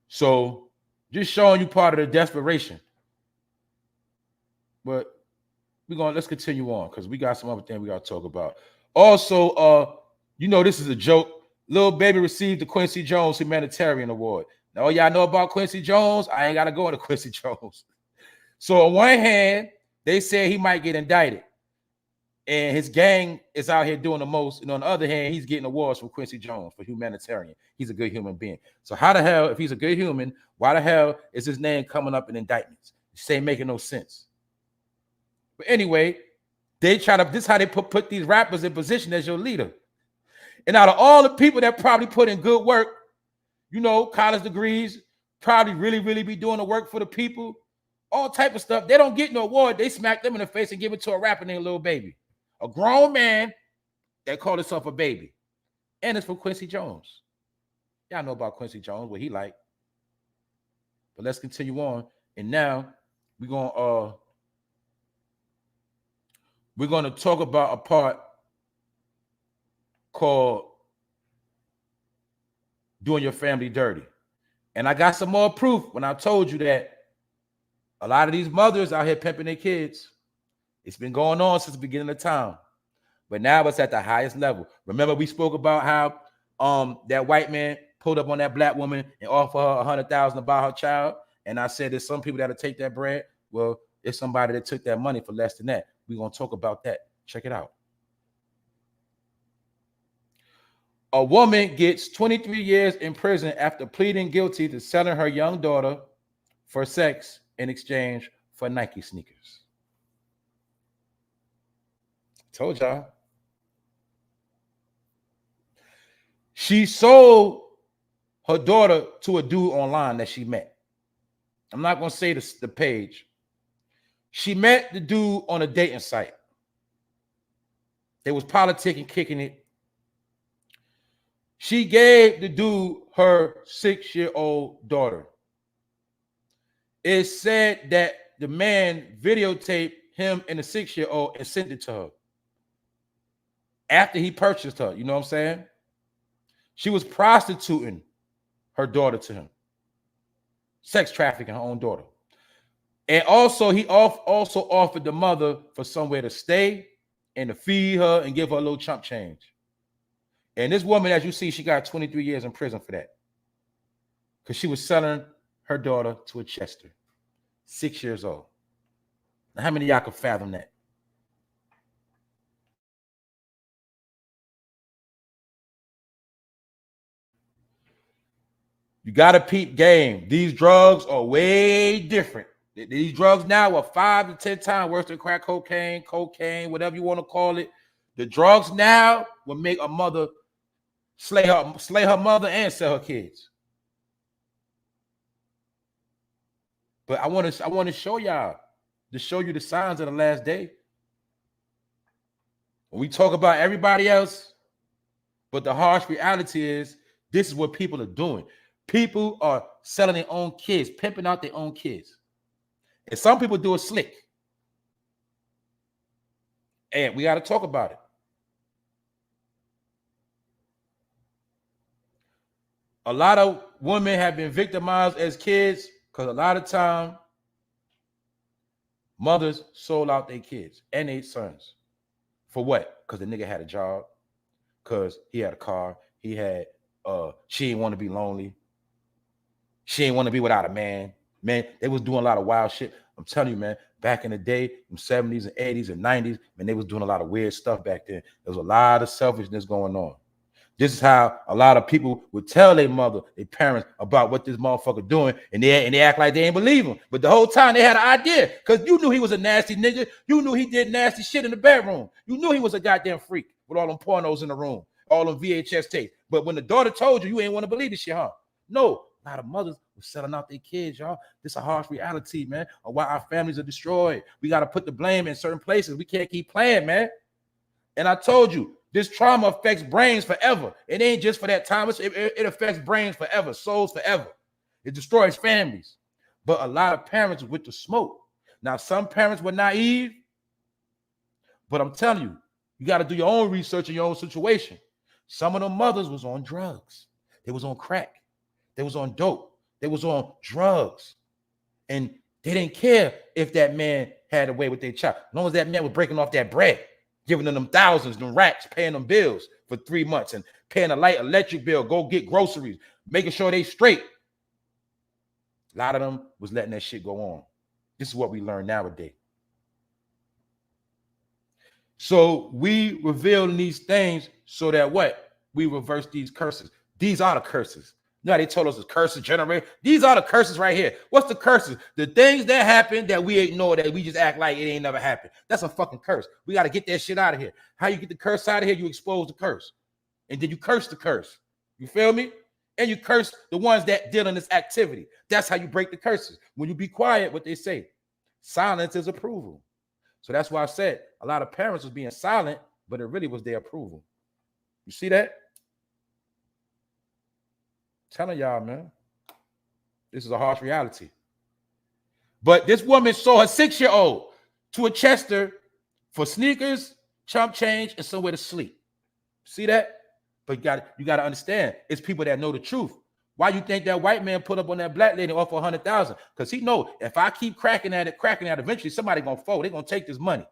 So just showing you part of the desperation. But let's continue on, because we got some other things we got to talk about. Also, you know, this is a joke. lilbaby received the Quincy Jones Humanitarian Award. Now, all y'all know about Quincy Jones, I ain't got to go into Quincy Jones. So on one hand, they said he might get indicted, and his gang is out here doing the most. And on the other hand, he's getting awards from Quincy Jones for humanitarian. He's a good human being. So how the hell, if he's a good human, why the hell is his name coming up in indictments? This ain't making no sense. But anyway, they try to, this is how they put these rappers in position as your leader. And out of all the people that probably put in good work, you know, college degrees, probably really be doing the work for the people, all type of stuff, they don't get no award. They smack them in the face and give it to a rapper named Lil Baby, a grown man that called himself a baby. And it's for Quincy Jones. Y'all know about Quincy Jones, what he like. But let's continue on. And now we're gonna talk about a part called doing your family dirty. And I got some more proof when I told you that a lot of these mothers out here pimping their kids. It's been going on since the beginning of time. But now it's at the highest level. Remember, we spoke about how that white man pulled up on that black woman and offered her $100,000 to buy her child. And I said there's some people that'll take that bread. Well, it's somebody that took that money for less than that. We're gonna talk about that. Check it out. A woman gets 23 years in prison after pleading guilty to selling her young daughter for sex in exchange for Nike sneakers. Told y'all. She sold her daughter to a dude online that she met. I'm not going to say the page. She met the dude on a dating site. They was politicking, kicking it. She gave the dude her 6-year-old daughter. It said that the man videotaped him and the 6-year-old and sent it to her after he purchased her. You know what I'm saying? She was prostituting her daughter to him, sex trafficking her own daughter. And also, he also offered the mother for somewhere to stay and to feed her and give her a little chump change. And this woman, as you see, she got 23 years in prison for that because she was selling her daughter to a Chester, 6 years old. Now, how many of y'all can fathom that? You got to peep game. These drugs are way different. These drugs now are 5 to 10 times worse than crack cocaine, whatever you want to call it. The drugs now will make a mother slay her mother and sell her kids. But I want to show y'all, to show you the signs of the last day. When we talk about everybody else, but the harsh reality is this is what people are doing. People are selling their own kids, pimping out their own kids. And some people do it slick. And we got to talk about it. A lot of women have been victimized as kids because a lot of time mothers sold out their kids and their sons. For what? Because the nigga had a job, because he had a car, he had, she didn't want to be lonely. She didn't want to be without a man. Man, they was doing a lot of wild shit. I'm telling you, man, back in the day, in the 70s and 80s and 90s, man, they was doing a lot of weird stuff back then. There was a lot of selfishness going on. This is how a lot of people would tell their mother, their parents, about what this motherfucker doing, and they act like they ain't believe him. But the whole time they had an idea, because you knew he was a nasty nigga. You knew he did nasty shit in the bedroom. You knew he was a goddamn freak with all them pornos in the room, all them VHS tapes. But when the daughter told you, you ain't want to believe this shit, huh? No, a lot of mothers were selling out their kids, y'all. This is a harsh reality, man, of why our families are destroyed. We got to put the blame in certain places. We can't keep playing, man. And I told you, this trauma affects brains forever. It ain't just for that time. It affects brains forever, souls forever. It destroys families. But a lot of parents with the smoke. Now, some parents were naive, but I'm telling you, you got to do your own research in your own situation. Some of them mothers was on drugs. They was on crack. They was on dope. They was on drugs. And they didn't care if that man had a way with their child. As long as that man was breaking off that bread, giving them thousands, them racks, paying them bills for 3 months and paying a light electric bill, go get groceries, making sure they straight. A lot of them was letting that shit go on. This is what we learn nowadays. So we reveal these things so that what? We reverse these curses. These are the curses. You know, they told us the curses generate. These are the curses right here. What's the curses? The things that happen that we ignore, that we just act like it ain't never happened. That's a fucking curse. We got to get that shit out of here. How you get the curse out of here? You expose the curse. And then you curse the curse. You feel me? And you curse the ones that deal in this activity. That's how you break the curses. When you be quiet, what they say, silence is approval. So that's why I said a lot of parents was being silent, but it really was their approval. You see that? Telling y'all, man, this is a harsh reality. But this woman sold her 6-year-old to a Chester for sneakers, chump change, and somewhere to sleep. See that? But you got to understand, it's people that know the truth. Why you think that white man put up on that black lady off for 100,000? Because he know if I keep cracking at it, eventually somebody gonna fold. They're gonna take this money.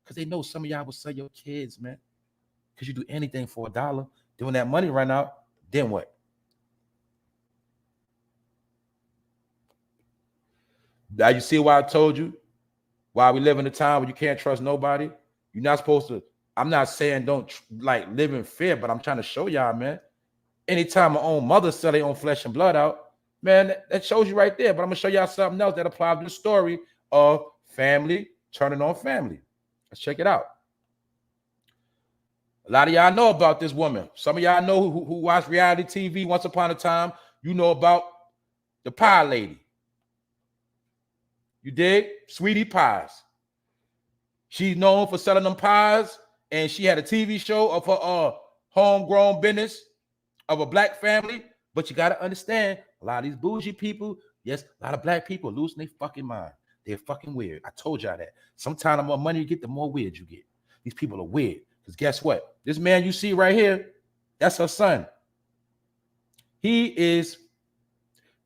Because they know some of y'all will sell your kids, man. Because you do anything for $1. Then when that money run out, then what? Now you see why I told you why we live in a time where you can't trust nobody. You're not supposed to. I'm not saying don't like live in fear, but I'm trying to show y'all, man. Anytime my own mother sell their own flesh and blood out, man, that shows you right there. But I'm gonna show y'all something else that applies to the story of family turning on family. Let's check it out. A lot of y'all know about this woman. Some of y'all know who watch reality TV once upon a time. You know about the pie lady. You dig? Sweetie Pies. She's known for selling them pies, and she had a TV show of her homegrown business of a black family. But you got to understand, a lot of these bougie people, yes, a lot of black people are losing their fucking mind. They're fucking weird. I told y'all that. Sometimes the more money you get, the more weird you get. These people are weird. Because guess what? This man you see right here, that's her son. He is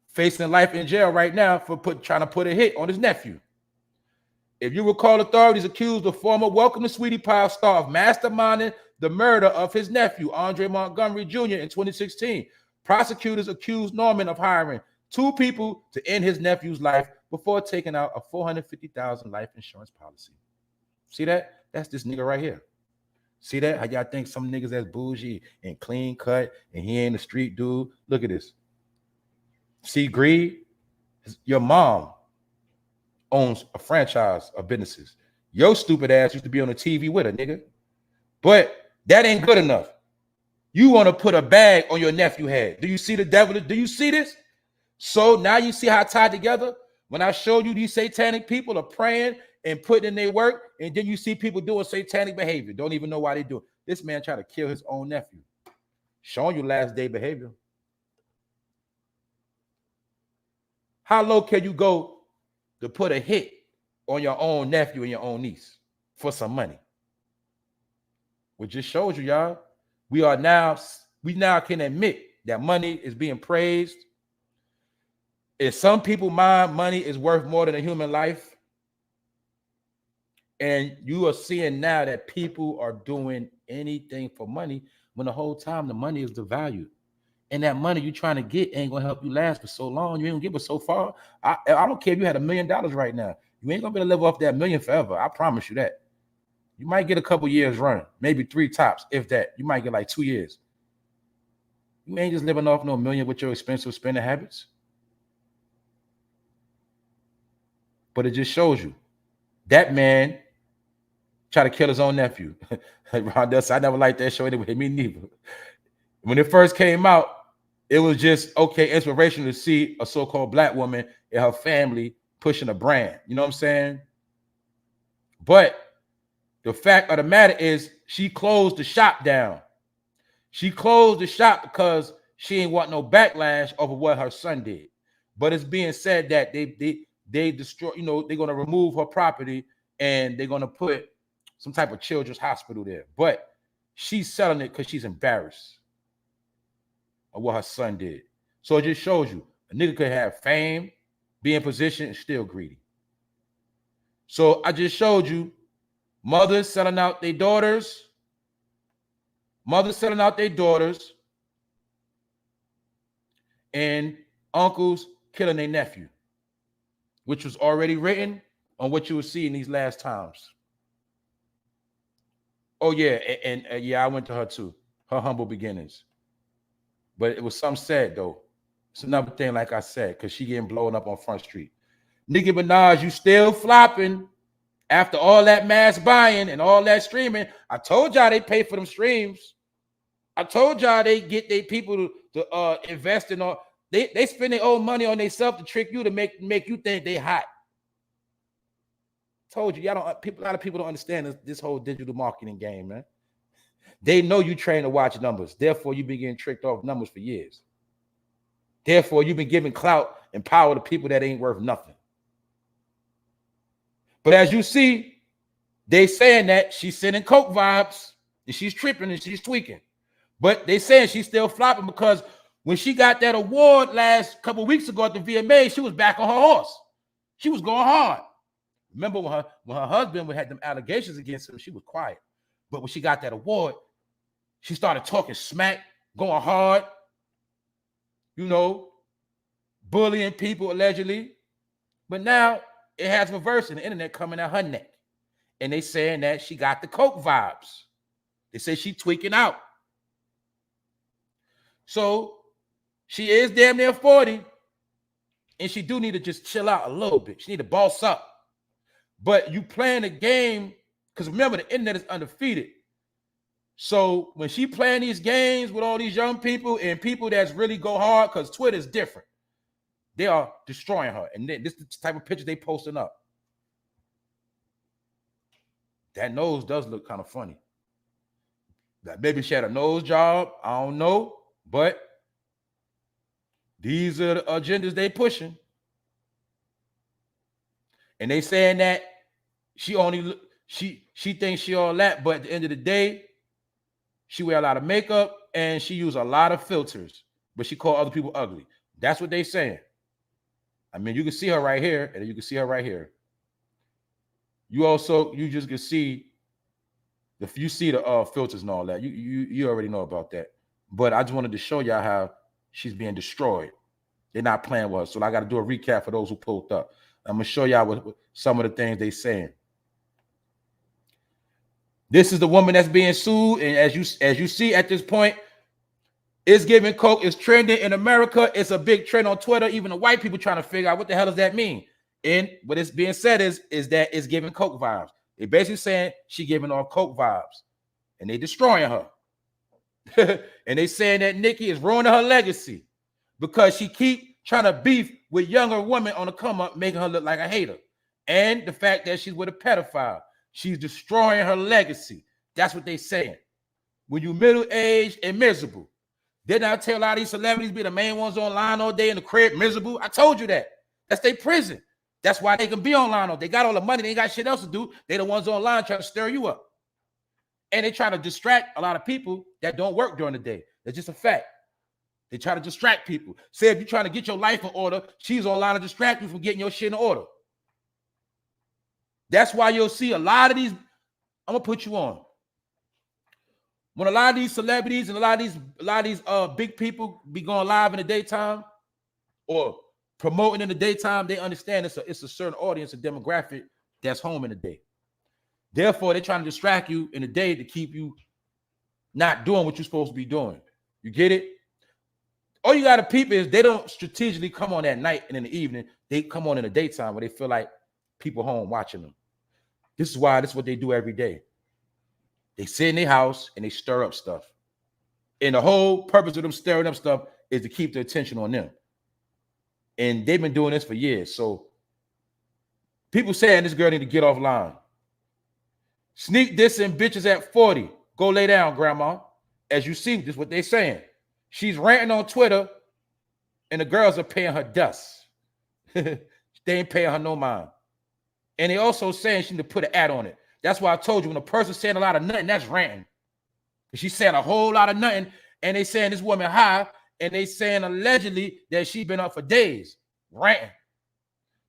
facing life in jail right now for trying to put a hit on his nephew. If you recall, authorities accused the former Welcome to Sweetie Pie star of masterminding the murder of his nephew, Andre Montgomery Jr. in 2016. Prosecutors accused Norman of hiring 2 people to end his nephew's life before taking out a $450,000 life insurance policy. See that? That's this nigga right here. See that? How y'all think some niggas that's bougie and clean cut and he ain't a street dude? Look at this. See, greed? Your mom owns a franchise of businesses. Your stupid ass used to be on the TV with her, nigga. But that ain't good enough. You want to put a bag on your nephew's head. Do you see the devil? Do you see this? So now you see how it's tied together? When I showed you these satanic people are praying and putting in their work, and then you see people doing satanic behavior. Don't even know why they do it. This man tried to kill his own nephew. Showing you last day behavior. How low can you go to put a hit on your own nephew and your own niece for some money? Which just shows you, y'all, we now can admit that money is being praised. In some people's mind, money is worth more than a human life. And you are seeing now that people are doing anything for money when the whole time the money is the value. And that money you're trying to get ain't gonna help you last for so long. You ain't gonna get it so far. I don't care if you had $1 million right now. You ain't gonna be able to live off that $1 million forever. I promise you that. You might get a couple years running, maybe 3 tops, if that. You might get like 2 years. You ain't just living off no $1 million with your expensive spending habits. But it just shows you that man tried to kill his own nephew. I never liked that show anyway. Me neither. When it first came out, it was just, okay, inspirational to see a so-called black woman and her family pushing a brand. You know what I'm saying? But the fact of the matter is she closed the shop down. She closed the shop because she ain't want no backlash over what her son did. But it's being said that they destroy, you know, they're going to remove her property and they're going to put some type of children's hospital there. But she's selling it because she's embarrassed of what her son did. So it just shows you a nigga could have fame, be in position, and still greedy. So I just showed you mothers selling out their daughters, and uncles killing their nephew, which was already written on what you will see in these last times. Oh, yeah, and yeah, I went to her too, her humble beginnings. But it was some sad, though. It's another thing, like I said, because she getting blown up on Front Street. Nicki Minaj, you still flopping after all that mass buying and all that streaming. I told y'all they pay for them streams. I told y'all they get their people to invest in all. They spend their own money on themselves to trick you to make you think they hot. Told you, y'all don't. A lot of people don't understand this whole digital marketing game, man. They know you train to watch numbers. Therefore, you've been getting tricked off numbers for years. Therefore, you've been giving clout and power to people that ain't worth nothing. But as you see, they saying that she's sending coke vibes and she's tripping and she's tweaking. But they saying she's still flopping because when she got that award last couple of weeks ago at the VMA, she was back on her horse. She was going hard. Remember when her husband had them allegations against her, she was quiet. But when she got that award, she started talking smack, going hard, you know, bullying people allegedly. But now it has reversed and the internet coming at her neck. And they saying that she got the coke vibes. They say she tweaking out. So she is damn near 40. And she do need to just chill out a little bit. She need to boss up. But you playing the game, because remember, the internet is undefeated. So when she playing these games with all these young people and people that's really go hard, because Twitter is different, they are destroying her. And then this is the type of picture they posting up. That nose does look kind of funny. That maybe she had a nose job. I don't know. But these are the agendas they pushing. And they saying that she thinks she all that, but at the end of the day, she wear a lot of makeup and she use a lot of filters, but she call other people ugly. That's what they saying. I mean, you can see her right here, and you can see her right here. You just can see the filters and all that. You already know about that. But I just wanted to show y'all how she's being destroyed. They're not playing with her. So I got to do a recap for those who pulled up. I'm gonna show y'all what some of the things they saying. This is the woman that's being sued, and as you see at this point, it's giving coke. It's trending in America. It's a big trend on Twitter. Even the white people trying to figure out what the hell does that mean. And what is being said is that it's giving coke vibes. They basically saying she giving off coke vibes, and they destroying her. And they saying that Nicki is ruining her legacy because she keep trying to beef with younger women on the come up, making her look like a hater. And the fact that she's with a pedophile, she's destroying her legacy. That's what they saying. When you middle-aged and miserable, didn't I tell a lot of these celebrities be the main ones online all day in the crib miserable? I told you that. That's their prison. That's why they can be online all day. They got all the money. They ain't got shit else to do. They the ones online trying to stir you up. And they try to distract a lot of people that don't work during the day. That's just a fact. They try to distract people. Say if you're trying to get your life in order, she's online to distract you from getting your shit in order. That's why you'll see a lot of these. I'm gonna put you on. When a lot of these celebrities and a lot of these big people be going live in the daytime or promoting in the daytime, they understand it's a certain audience, a demographic that's home in the day. Therefore, they're trying to distract you in the day to keep you not doing what you're supposed to be doing. You get it? All you got to peep is they don't strategically come on at night and in the evening. They come on in the daytime where they feel like people home watching them. This is what they do every day. They sit in their house and they stir up stuff. And the whole purpose of them stirring up stuff is to keep the attention on them. And they've been doing this for years. So people saying this girl need to get offline. Sneak dissing bitches at 40. Go lay down, grandma. As you see, this is what they're saying. She's ranting on Twitter, and the girls are paying her dust. They ain't paying her no mind. And they also saying she need to put an ad on it. That's why I told you when a person's saying a lot of nothing, that's ranting. She's saying a whole lot of nothing, and they saying this woman high, and they saying allegedly that she been up for days, ranting.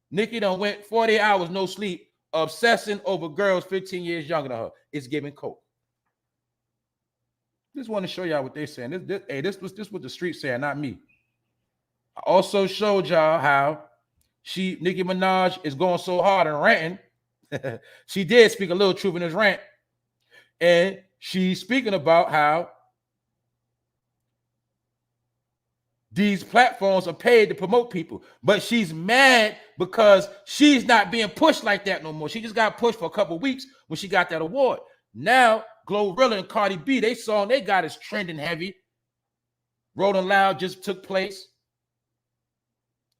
Nicki done went 40 hours no sleep, obsessing over girls 15 years younger than her. It's giving coke. Just want to show y'all what they're saying. This was what the streets saying, not me. I also showed y'all how Nicki Minaj is going so hard and ranting. She did speak a little truth in this rant. And she's speaking about how these platforms are paid to promote people. But she's mad because she's not being pushed like that no more. She just got pushed for a couple of weeks when she got that award. Now Glorilla and Cardi B, they song they got is trending heavy. Rolling Loud just took place.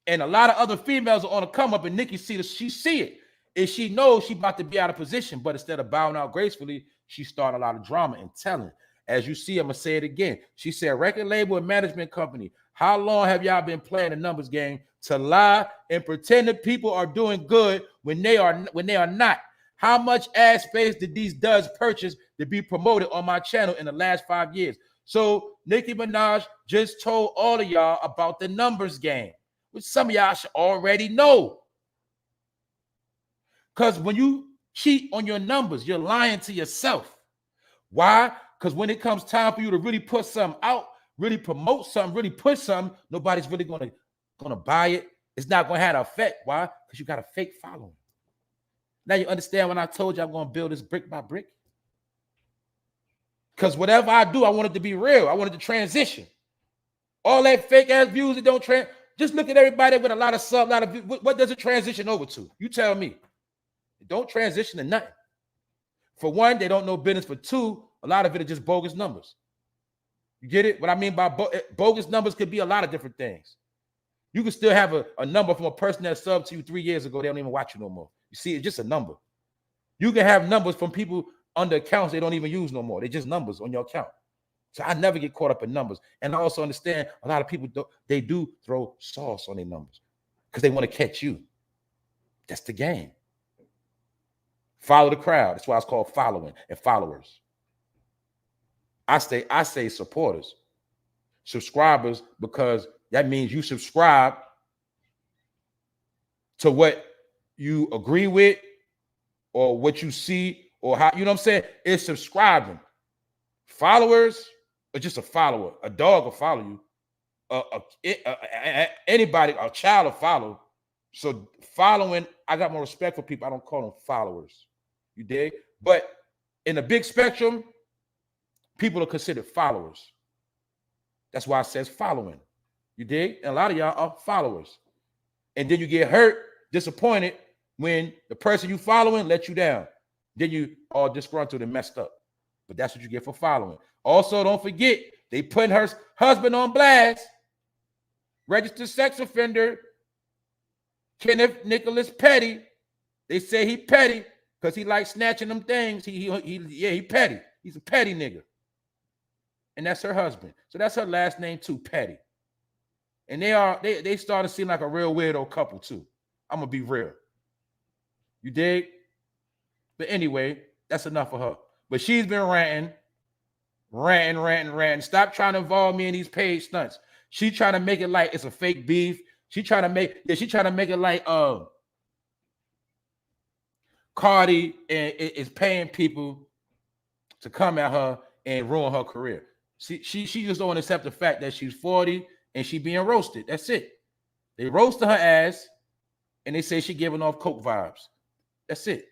And a lot of other females are on the come up, and Nicki she see it. And she knows she about to be out of position, but instead of bowing out gracefully, she started a lot of drama and telling. As you see, I'm going to say it again. She said, record label and management company, how long have y'all been playing the numbers game to lie and pretend that people are doing good when they are not? How much ad space did these duds purchase to be promoted on my channel in the last 5 years? So Nicki Minaj just told all of y'all about the numbers game, which some of y'all should already know. Because when you cheat on your numbers, you're lying to yourself. Why? Because when it comes time for you to really put something out, really promote something, really push something, nobody's really gonna buy it. It's not gonna have an effect. Why? Because you got a fake following. Now you understand when I told you I'm gonna build this brick by brick? Because whatever I do, I want it to be real. I want it to transition. All that fake ass views that don't just look at everybody with a lot of sub, a lot of views. What does it transition over to? You tell me. It don't transition to nothing. For one, they don't know business. For two, a lot of it is just bogus numbers. You get it? What I mean by bogus numbers could be a lot of different things. You can still have a number from a person that subbed to you 3 years ago. They don't even watch you no more. You see, it's just a number. You can have numbers from people under accounts they don't even use no more. They're just numbers on your account. So I never get caught up in numbers. And I also understand a lot of people, they do throw sauce on their numbers because they want to catch you. That's the game. Follow the crowd. That's why it's called following and followers. I say supporters, subscribers, because that means you subscribe to what you agree with or what you see or how, you know what I'm saying? It's subscribing. Followers are just a follower. A dog will follow you. Anybody, a child will follow. So following, I got more respect for people. I don't call them followers. You dig? But in the big spectrum, people are considered followers. That's why it says following. You dig? And a lot of y'all are followers. And then you get hurt, disappointed when the person you following let you down. Then you are disgruntled and messed up. But that's what you get for following. Also, don't forget, they putting her husband on blast. Registered sex offender, Kenneth Nicholas Petty. They say he petty because he likes snatching them things. He petty. He's a petty nigga. And that's her husband. So that's her last name too, Petty. And they started to seem like a real weirdo couple too. I'm gonna be real. You dig? But anyway, that's enough for her. But she's been ranting. Stop trying to involve me in these paid stunts. She trying to make it like it's a fake beef. She trying to make it like Cardi is paying people to come at her and ruin her career. She just don't accept the fact that she's 40 and she being roasted. That's it. They roasted her ass and they say she giving off coke vibes. That's it.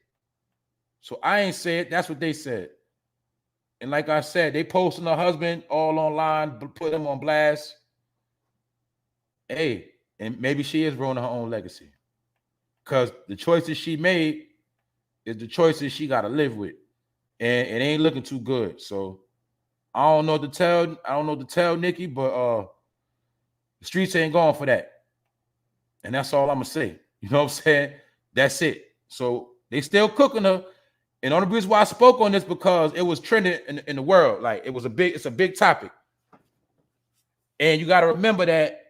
So I ain't said, that's what they said. And like I said, they posting her husband all online, put him on blast. Hey, and maybe she is ruining her own legacy. Because the choices she made is the choices she got to live with. And it ain't looking too good. So I don't know what to tell. I don't know what to tell Nicki, but the streets ain't going for that. And that's all I'm gonna say. You know what I'm saying? That's it. So they still cooking her. And the only reason why I spoke on this because it was trending in the world. Like it's a big topic. And you got to remember that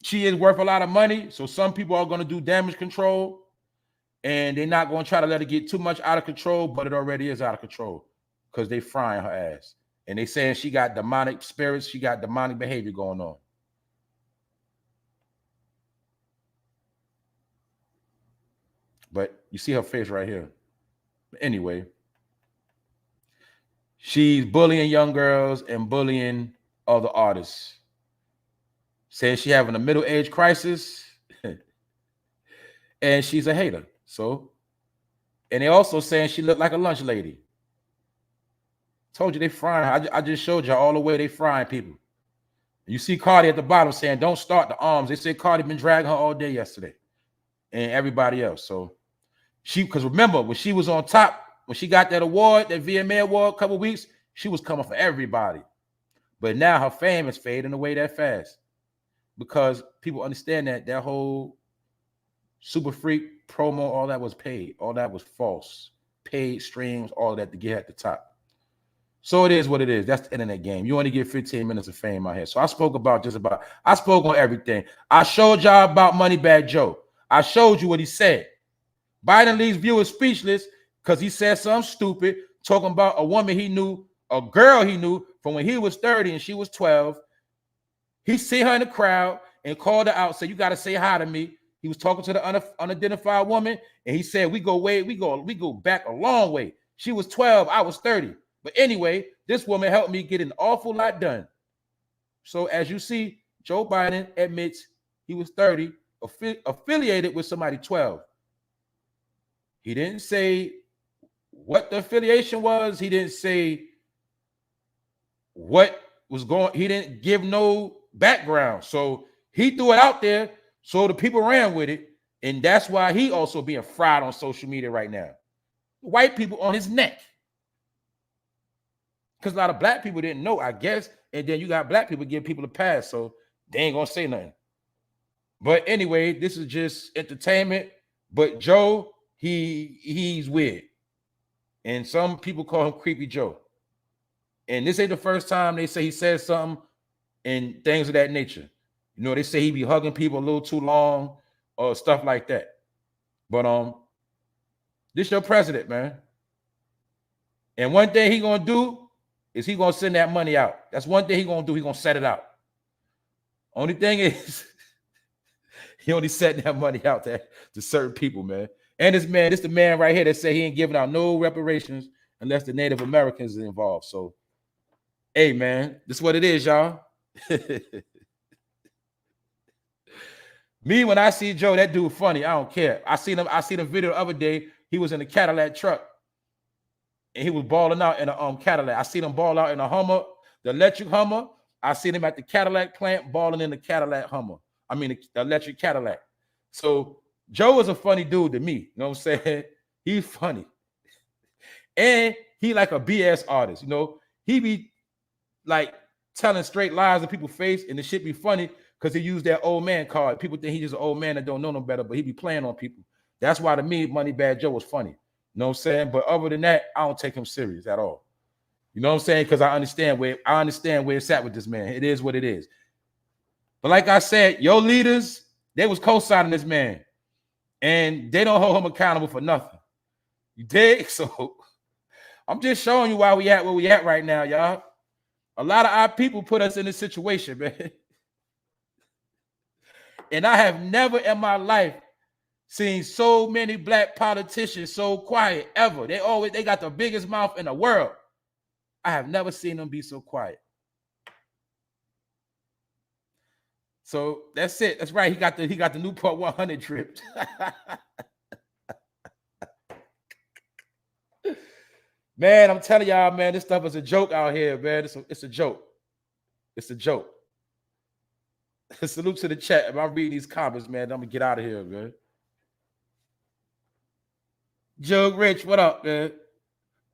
she is worth a lot of money. So some people are going to do damage control. And they're not going to try to let it get too much out of control, but it already is out of control. Because they frying her ass. And they saying she got demonic spirits. She got demonic behavior going on. But you see her face right here. But anyway, she's bullying young girls and bullying other artists. Saying she having a middle-age crisis. And she's a hater. So, and they also saying she looked like a lunch lady. Told you they frying. I just showed you all the way they frying people. You see Cardi at the bottom saying, don't start the arms. They said Cardi been dragging her all day yesterday. And everybody else. So because remember, when she was on top, when she got that award, that VMA award, a couple weeks, she was coming for everybody. But now her fame is fading away that fast because people understand that whole Super Freak promo, all that was paid. All that was false. Paid streams, all that to get at the top. So it is what it is. That's the internet game. You only get 15 minutes of fame out here. So I spoke on everything. I showed y'all about MoneyBagg Joe. I showed you what he said. Biden leaves viewers speechless because he said something stupid, talking about a woman he knew, a girl he knew from when he was 30 and she was 12. He see her in the crowd and called her out, said, "You got to say hi to me." He was talking to the unidentified woman, and he said, we go back a long way. She was 12, I was 30. But anyway, this woman helped me get an awful lot done. So as you see, Joe Biden admits he was 30, affiliated with somebody 12. He didn't say what the affiliation was. He didn't say what was going. He didn't give no background. So he threw it out there. So the people ran with it. And that's why he also being fried on social media right now. White people on his neck. Because a lot of black people didn't know, I guess. And then you got black people give people a pass. So they ain't going to say nothing. But anyway, this is just entertainment. But Joe, he's weird. And some people call him Creepy Joe. And this ain't the first time they say he says something and things of that nature. You know, they say he be hugging people a little too long or stuff like that. But this your president, man. And one thing he gonna do is he gonna send that money out. That's one thing he gonna do. He gonna set it out. Only thing is, he only setting that money out there to certain people, man. And this the man right here that said he ain't giving out no reparations unless the Native Americans are involved. So, hey, man, this is what it is, y'all. Me, when I see Joe, that dude funny. I don't care. I seen the video the other day. He was in a Cadillac truck. And he was balling out in a Cadillac. I seen him ball out in a Hummer, the electric Hummer. I seen him at the Cadillac plant balling in the Cadillac Hummer. I mean, the electric Cadillac. So Joe is a funny dude to me. You know what I'm saying? He's funny. And he like a BS artist. You know, he be like telling straight lies in people's face, and the shit be funny because he used that old man card. People think he's just an old man that don't know no better, but he be playing on people. That's why to me, MoneyBagg Joe was funny. You know what I'm saying? But other than that, I don't take him serious at all. You know what I'm saying? Because I understand where it's at with this man. It is what it is. But like I said, your leaders, they was co-signing this man. And they don't hold him accountable for nothing. You dig? So I'm just showing you why we at where we at right now, y'all. A lot of our people put us in this situation, man. And I have never in my life seen so many black politicians so quiet ever. They got the biggest mouth in the world. I have never seen them be so quiet. So that's it. That's right. He got the Newport 100 dripped. Man, I'm telling y'all, man, this stuff is a joke out here, man. It's a joke. It's a joke. Salute to the chat. If I read these comments, man, I'm gonna get out of here, man. Joe Rich, what up, man?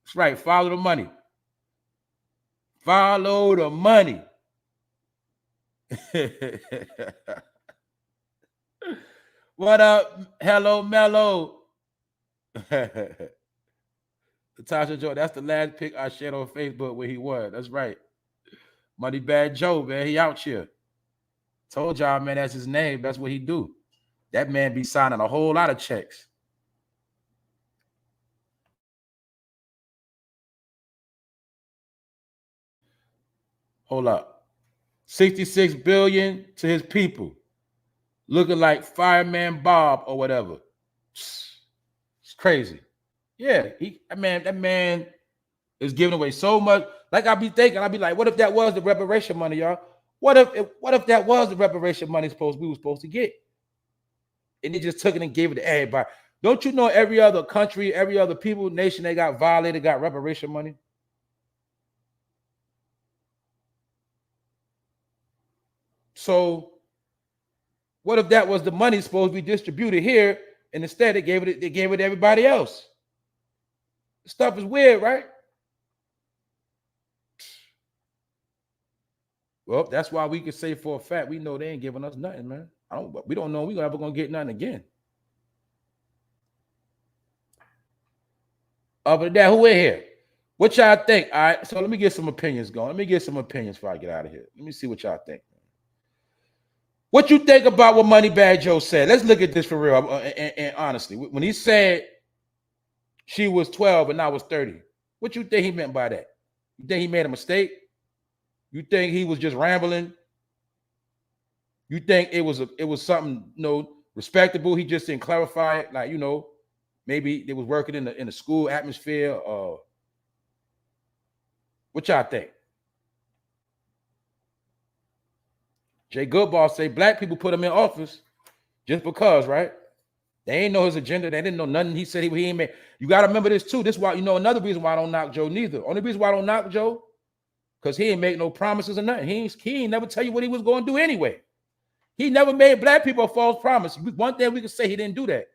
That's right. Follow the money. Follow the money. What up? Hello, Mello. Natasha Joe, that's the last pic I shared on Facebook where he was. That's right. MoneyBagg Joe, man. He out here. Told y'all, man, that's his name. That's what he do. That man be signing a whole lot of checks. Hold up. 66 billion to his people. Looking like Fireman Bob or whatever. It's crazy. Yeah, that man is giving away so much. Like I be thinking, I be like, what if that was the reparation money, y'all? What if that was the reparation money we were supposed to get? And they just took it and gave it to everybody. Don't you know every other country, every other people, nation they got violated, got reparation money? So what if that was the money supposed to be distributed here, and instead they gave it to everybody else? Stuff is weird, right? Well, that's why we can say for a fact we know they ain't giving us nothing, man. We don't know we ever gonna get nothing again. Other than that, who in here? What y'all think? All right, so let me get some opinions going. Let me get some opinions before I get out of here. Let me see what y'all think. What you think about what MoneyBagg Joe said? Let's look at this for real. And honestly, when he said she was 12 and I was 30, what you think he meant by that? You think he made a mistake? You think he was just rambling? You think it was something, respectable? He just didn't clarify it, like, maybe they was working in the school atmosphere. What y'all think? Jay Goodball say black people put him in office just because, right? They ain't know his agenda. They didn't know nothing. He said he ain't made. You got to remember this too. This is why, another reason why I don't knock Joe neither. Only reason why I don't knock Joe, because he ain't make no promises or nothing. He ain't never tell you what he was going to do anyway. He never made black people a false promise. One thing we can say, he didn't do that.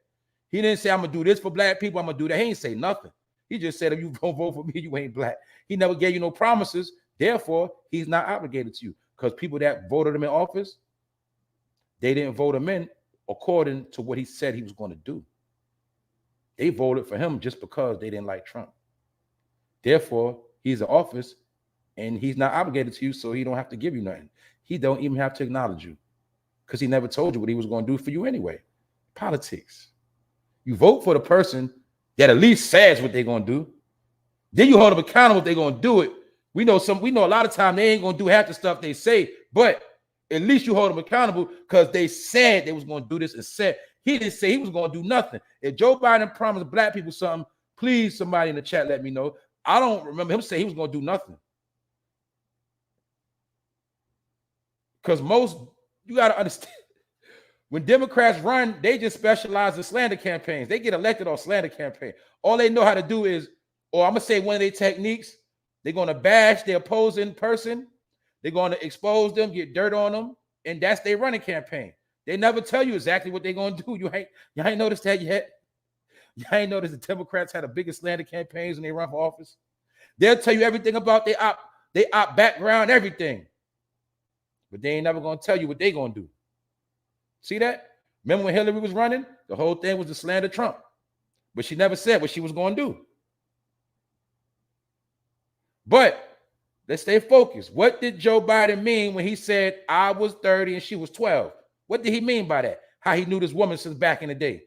He didn't say, I'm going to do this for black people. I'm going to do that. He ain't say nothing. He just said, if you don't vote for me, you ain't black. He never gave you no promises. Therefore, he's not obligated to you, because people that voted him in office, they didn't vote him in according to what he said he was going to do. They voted for him just because they didn't like Trump. Therefore, he's in office and he's not obligated to you, so he don't have to give you nothing. He don't even have to acknowledge you, because he never told you what he was going to do for you anyway. Politics. You vote for the person that at least says what they're going to do. Then you hold them accountable if they're going to do it. We know a lot of time they ain't going to do half the stuff they say, but at least you hold them accountable because they said they was going to do this and said. He didn't say he was going to do nothing. If Joe Biden promised black people something, please, somebody in the chat, let me know. I don't remember him saying he was going to do nothing. Because you got to understand, when Democrats run, they just specialize in slander campaigns. They get elected on slander campaign. All they know how to do is, or I'm going to say one of their techniques, they're going to bash their opposing person. They're going to expose them, get dirt on them, and that's their running campaign. They never tell you exactly what they're going to do. You ain't noticed that yet? You ain't noticed the Democrats had the biggest slander campaigns when they run for office? They'll tell you everything about their op background, everything. But they ain't never going to tell you what they're going to do. See that? Remember when Hillary was running? The whole thing was to slander Trump. But she never said what she was going to do. But let's stay focused. What did Joe Biden mean when he said I was 30 and she was 12? What did he mean by that? How he knew this woman since back in the day.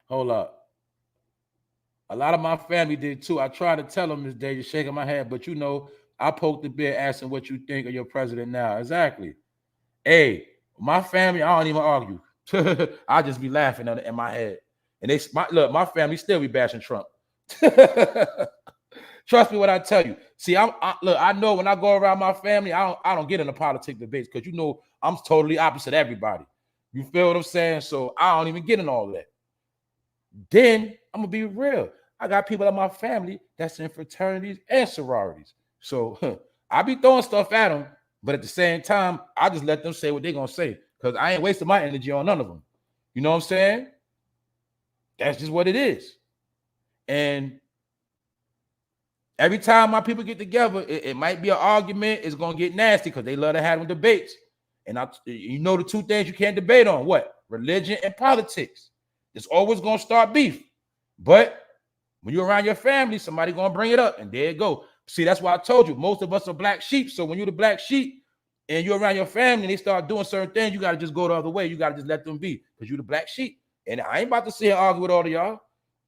Hold up. A lot of my family did too. I tried to tell them this day, just shaking my head, but I poked the bear asking what you think of your president now. Exactly. Hey, my family, I don't even argue. I just be laughing in my head. And my family still be bashing Trump. Trust me when I tell you. See, I know when I go around my family, I don't get into politics debates, because I'm totally opposite everybody. You feel what I'm saying? So I don't even get in all of that. Then I'm gonna be real. I got people in my family that's in fraternities and sororities. So I be throwing stuff at them, but at the same time, I just let them say what they're gonna say, because I ain't wasting my energy on none of them. You know what I'm saying? That's just what it is. And every time my people get together, it might be an argument. It's gonna get nasty because they love to have them debates. And the two things you can't debate on: what? Religion and politics. It's always gonna start beef. But when you're around your family, somebody gonna bring it up, and there you go. See, that's why I told you most of us are black sheep. So when you're the black sheep and you're around your family and they start doing certain things, you gotta just go the other way. You gotta just let them be, because you're the black sheep. And I ain't about to sit here and argue with all of y'all.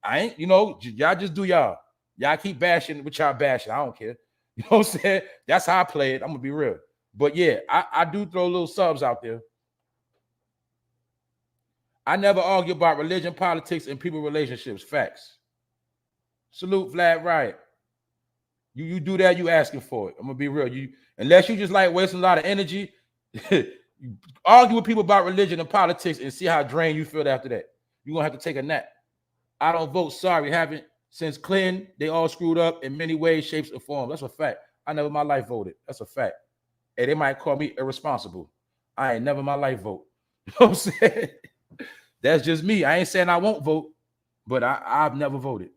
I ain't, y'all just do y'all. Y'all keep bashing what y'all bashing. I don't care. You know what I'm saying? That's how I play it. I'm gonna be real. But yeah, I do throw little subs out there. I never argue about religion, politics, and people relationships. Facts. Salute Vlad Riot. You do that, you asking for it. I'm gonna be real. Unless you just like wasting a lot of energy, argue with people about religion and politics and see how drained you feel after that. You're gonna have to take a nap. I don't vote. Sorry, haven't since Clinton. They all screwed up in many ways, shapes, and forms. That's a fact. I never in my life voted. That's a fact. Hey, they might call me irresponsible. I ain't never in my life vote. You know what I'm saying? That's just me. I ain't saying I won't vote, but I've never voted.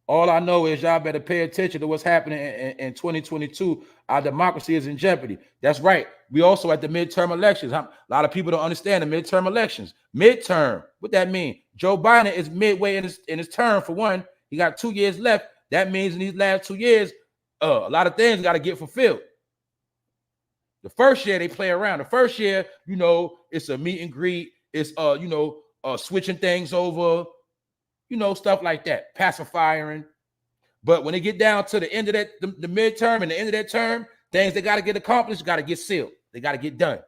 All I know is y'all better pay attention to what's happening in 2022. Our democracy is in jeopardy. That's right. We also at the midterm elections. A lot of people don't understand the midterm elections. Midterm, what that mean? Joe Biden is midway in his term. For one, he got 2 years left. That means in these last 2 years, a lot of things got to get fulfilled. The first year they play around. The first year, you know, it's a meet and greet. It's switching things over. You know, stuff like that, pacifying. But when they get down to the end of that, the midterm and the end of that term, things they got to get accomplished, got to get sealed. They got to get done.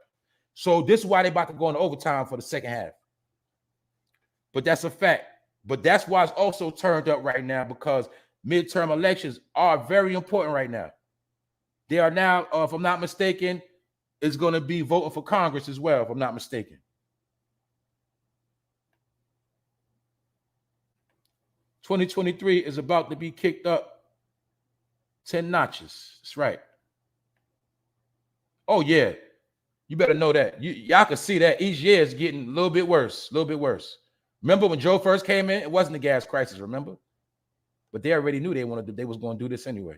So this is why they about to go into overtime for the second half. But that's a fact. But that's why it's also turned up right now, because midterm elections are very important right now. They are now, if I'm not mistaken, it's going to be voting for Congress as well, if I'm not mistaken. 2023 is about to be kicked up 10 notches. That's right. Oh, yeah. You better know that. Y'all can see that each year is getting a little bit worse, a little bit worse. Remember when Joe first came in? It wasn't a gas crisis, remember? But they already knew they was going to do this anyway.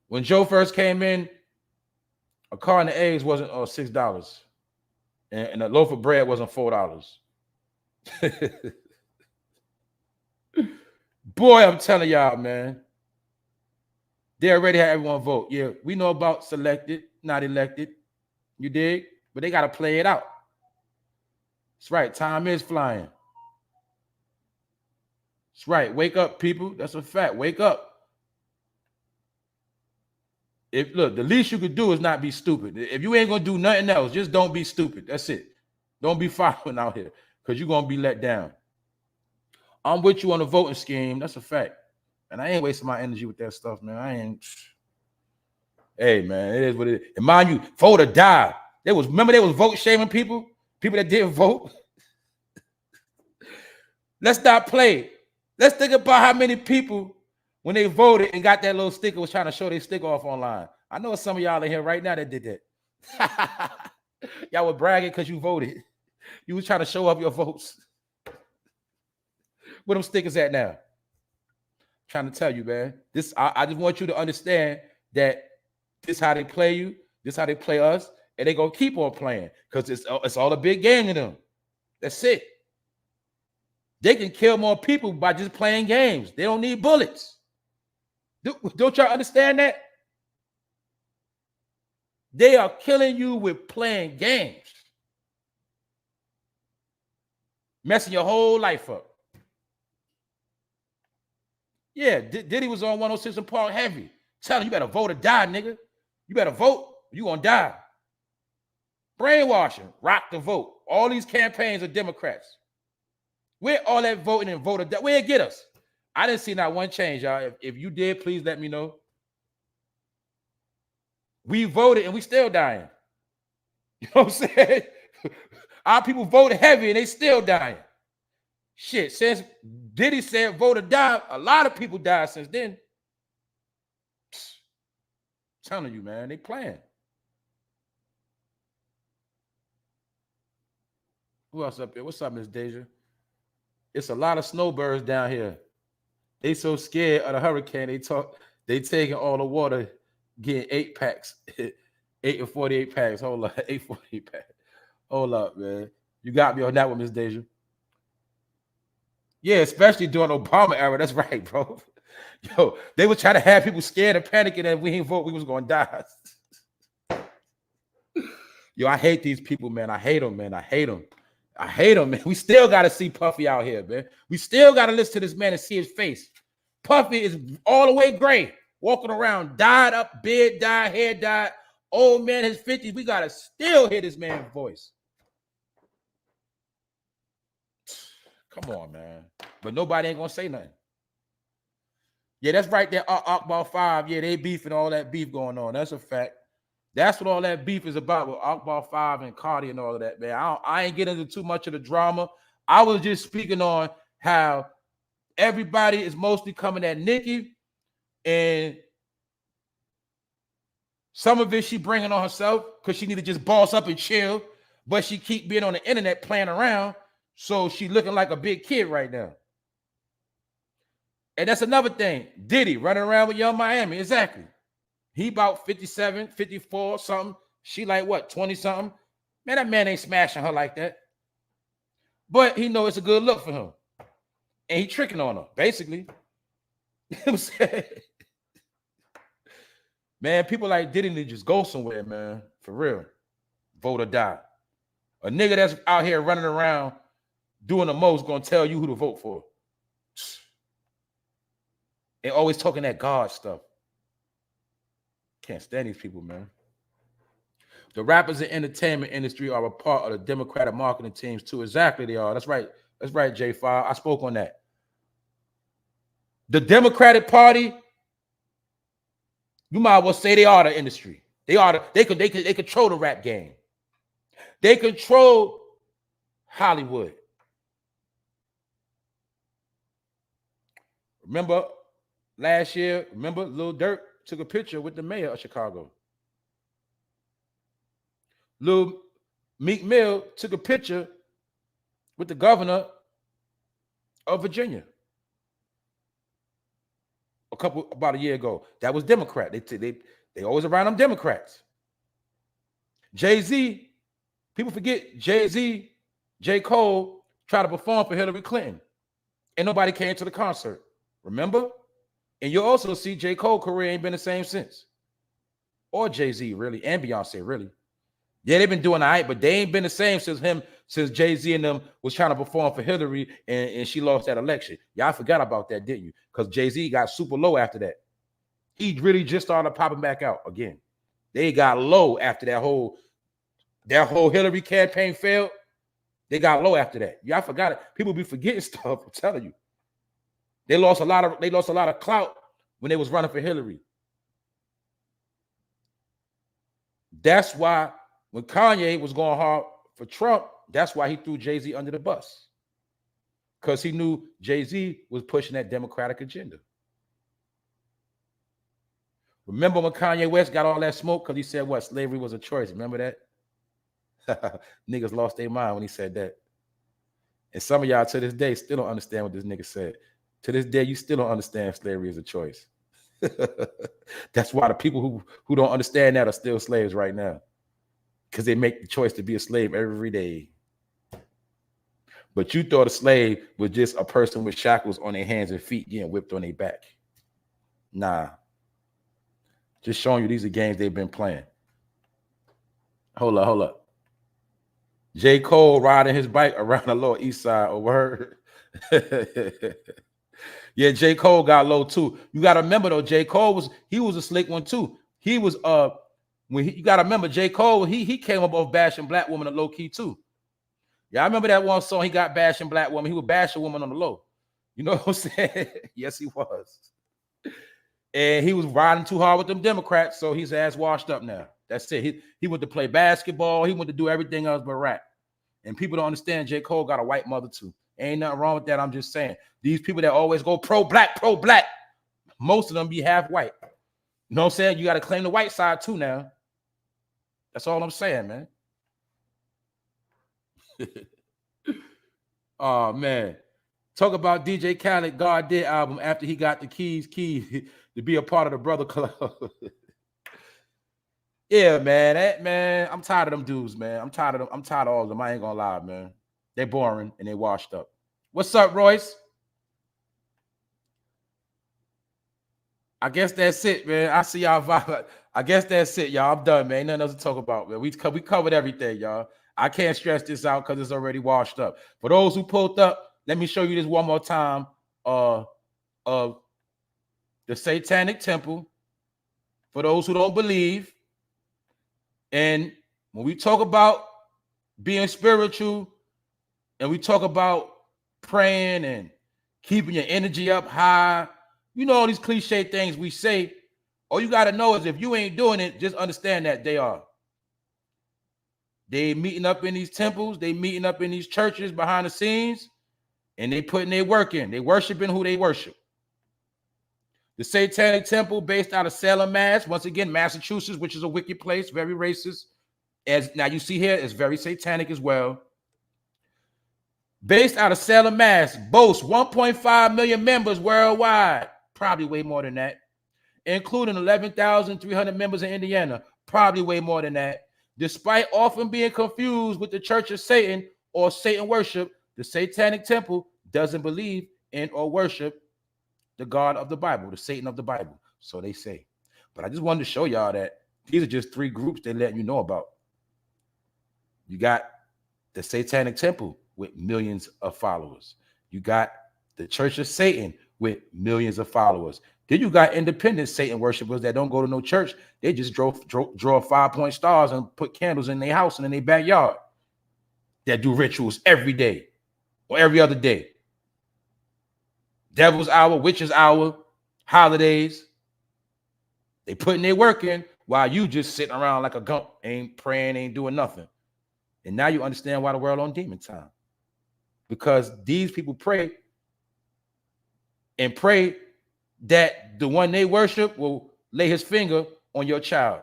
When Joe first came in, a carton of eggs wasn't $6. And a loaf of bread wasn't $4. Boy, I'm telling y'all, man. They already had everyone vote. Yeah, we know about selected, not elected. You dig? But they got to play it out. That's right. Time is flying. That's right. Wake up, people. That's a fact. Wake up. Look, the least you could do is not be stupid. If you ain't gonna do nothing else, just don't be stupid. That's it. Don't be following out here, because you're gonna be let down. I'm with you on the voting scheme. That's a fact. And I ain't wasting my energy with that stuff, man. I ain't. Hey, man, it is what it is. And mind you, vote or die. Remember they was vote shaming people that didn't vote. Let's not play. Let's think about how many people, when they voted and got that little sticker, was trying to show their sticker off online. I know some of y'all in here right now that did that. Y'all were bragging because you voted. You was trying to show up your votes. Where them stickers at now? I'm trying to tell you, man. I just want you to understand that this how they play you. This how they play us. And they're going to keep on playing, because it's all a big game to them. That's it. They can kill more people by just playing games. They don't need bullets. Don't y'all understand that? They are killing you with playing games. Messing your whole life up. Yeah, Diddy was on 106 and Park heavy. Telling you better vote or die, nigga. You better vote, you gonna die. Brainwashing, rock the vote. All these campaigns are Democrats. Where all that voting and vote or die, where it get us? I didn't see not one change, y'all. If you did, please let me know. We voted and we still dying. You know what I'm saying? Our people voted heavy and they still dying. Shit, since Diddy said vote or die, a lot of people died since then. I'm telling you, man, they playing. Who else up there? What's up, Miss Deja? It's a lot of snowbirds down here. They so scared of the hurricane, they taking all the water, getting 8 packs, 8 and 48 packs. Hold up, 8 48 packs. Hold up, man. You got me on that one, Miss Deja. Yeah, especially during Obama era. That's right, bro. Yo, they were trying to have people scared and panicking that if we ain't vote, we was gonna die. Yo, I hate these people, man. I hate them, man. I hate them. I hate him, man. We still got to see Puffy out here, man. We still got to listen to this man and see his face. Puffy is all the way gray, walking around, dyed up, beard dyed, hair dyed, old man, his 50s. We got to still hear this man's voice. Come on, man. But nobody ain't going to say nothing. Yeah, that's right there. Akbar 5. Yeah, they beef and all that beef going on. That's a fact. That's what all that beef is about with Akbar 5 and Cardi and all of that, man. I ain't getting into too much of the drama. I was just speaking on how everybody is mostly coming at Nicki And some of it she bringing on herself because she need to just boss up and chill, but she keep being on the internet playing around, so she looking like a big kid right now. And that's another thing. Diddy running around with Young Miami. Exactly. He about 57, 54, something. She like what, 20 something? Man, that man ain't smashing her like that. But he know it's a good look for him. And he tricking on her, basically. You know what I'm saying? Man, people like Diddy need to just go somewhere, man. For real. Vote or die. A nigga that's out here running around doing the most gonna tell you who to vote for. And always talking that God stuff. Can't stand these people, man. The rappers and entertainment industry are a part of the Democratic marketing teams too. Exactly, they are. That's right. That's right, J5. I spoke on that. The Democratic Party, you might as well say they are the industry. They are. They control the rap game. They control Hollywood. Remember last year? Remember Lil Durk took a picture with the mayor of Chicago. Lil Meek Mill took a picture with the governor of Virginia about a year ago. That was Democrat. They always around them Democrats. Jay-Z, people forget Jay-Z, J. Cole tried to perform for Hillary Clinton, and nobody came to the concert. Remember? And you also see J. Cole career ain't been the same since. Or Jay-Z, really, and Beyonce, really. Yeah, they've been doing all right, but they ain't been the same since Jay-Z and them was trying to perform for Hillary and she lost that election. Y'all forgot about that, didn't you? Because Jay-Z got super low after that. He really just started popping back out again. They got low after that whole Hillary campaign failed. They got low after that. Y'all forgot it. People be forgetting stuff. I'm telling you. They lost a lot of clout when they was running for Hillary. That's why when Kanye was going hard for Trump, that's why he threw Jay-Z under the bus. Because he knew Jay-Z was pushing that Democratic agenda. Remember when Kanye West got all that smoke because he said what? Slavery was a choice. Remember that? Niggas lost their mind when he said that. And some of y'all to this day still don't understand what this nigga said. To this day, you still don't understand slavery is a choice. That's why the people who don't understand that are still slaves right now. Because they make the choice to be a slave every day. But you thought a slave was just a person with shackles on their hands and feet getting whipped on their back. Nah. Just showing you these are games they've been playing. Hold up. J. Cole riding his bike around the Lower East Side. Oh, word. Yeah, J. Cole got low too. You got to remember though, J. Cole was a slick one too. He was you got to remember J. Cole, he came up off bashing black women at low key too. Yeah, I remember that one song he got bashing black women. He would bash a woman on the low. You know what I'm saying? Yes, he was. And he was riding too hard with them Democrats, so his ass washed up now. That's it. He went to play basketball. He went to do everything else but rap. And people don't understand J. Cole got a white mother too. Ain't nothing wrong with that. I'm just saying. These people that always go pro-black, most of them be half white. You know what I'm saying? You got to claim the white side too now. That's all I'm saying, man. Oh, man. Talk about DJ Khaled God Did album after he got the keys to be a part of the Brother Club. Yeah, man. I'm tired of them dudes, man. I'm tired of all of them. I ain't gonna lie, man. They're boring and they washed up. What's up, Royce? I guess that's it, man. I see y'all vibe. I guess that's it, y'all. I'm done, man. Ain't nothing else to talk about, man. We covered everything, y'all. I can't stress this out because it's already washed up. For those who pulled up, let me show you this one more time. The Satanic Temple. For those who don't believe. And when we talk about being spiritual and we talk about praying and keeping your energy up high, you know all these cliche things we say. All you got to know is if you ain't doing it, just understand that they are. They meeting up in these temples. They meeting up in these churches behind the scenes. And they putting their work in. They worshiping who they worship. The Satanic Temple, based out of Salem, Mass. Once again, Massachusetts, which is a wicked place, very racist. As now you see here, it's very satanic as well. Based out of Salem, Mass, boasts 1.5 million members worldwide. Probably way more than that. Including 11,300 members in Indiana. Probably way more than that. Despite often being confused with the Church of Satan or Satan worship, the Satanic Temple doesn't believe in or worship the God of the Bible, the Satan of the Bible. So they say. But I just wanted to show y'all that these are just three groups they let you know about. You got the Satanic Temple with millions of followers. You got the Church of Satan with millions of followers. Then you got independent Satan worshipers that don't go to no church. They just draw 5-point stars and put candles in their house and in their backyard. That do rituals every day or every other day. Devil's hour, witch's hour, holidays. They putting their work in while you just sitting around like a gump, ain't praying, ain't doing nothing. And now you understand why the world on demon time. Because these people pray and pray that the one they worship will lay his finger on your child.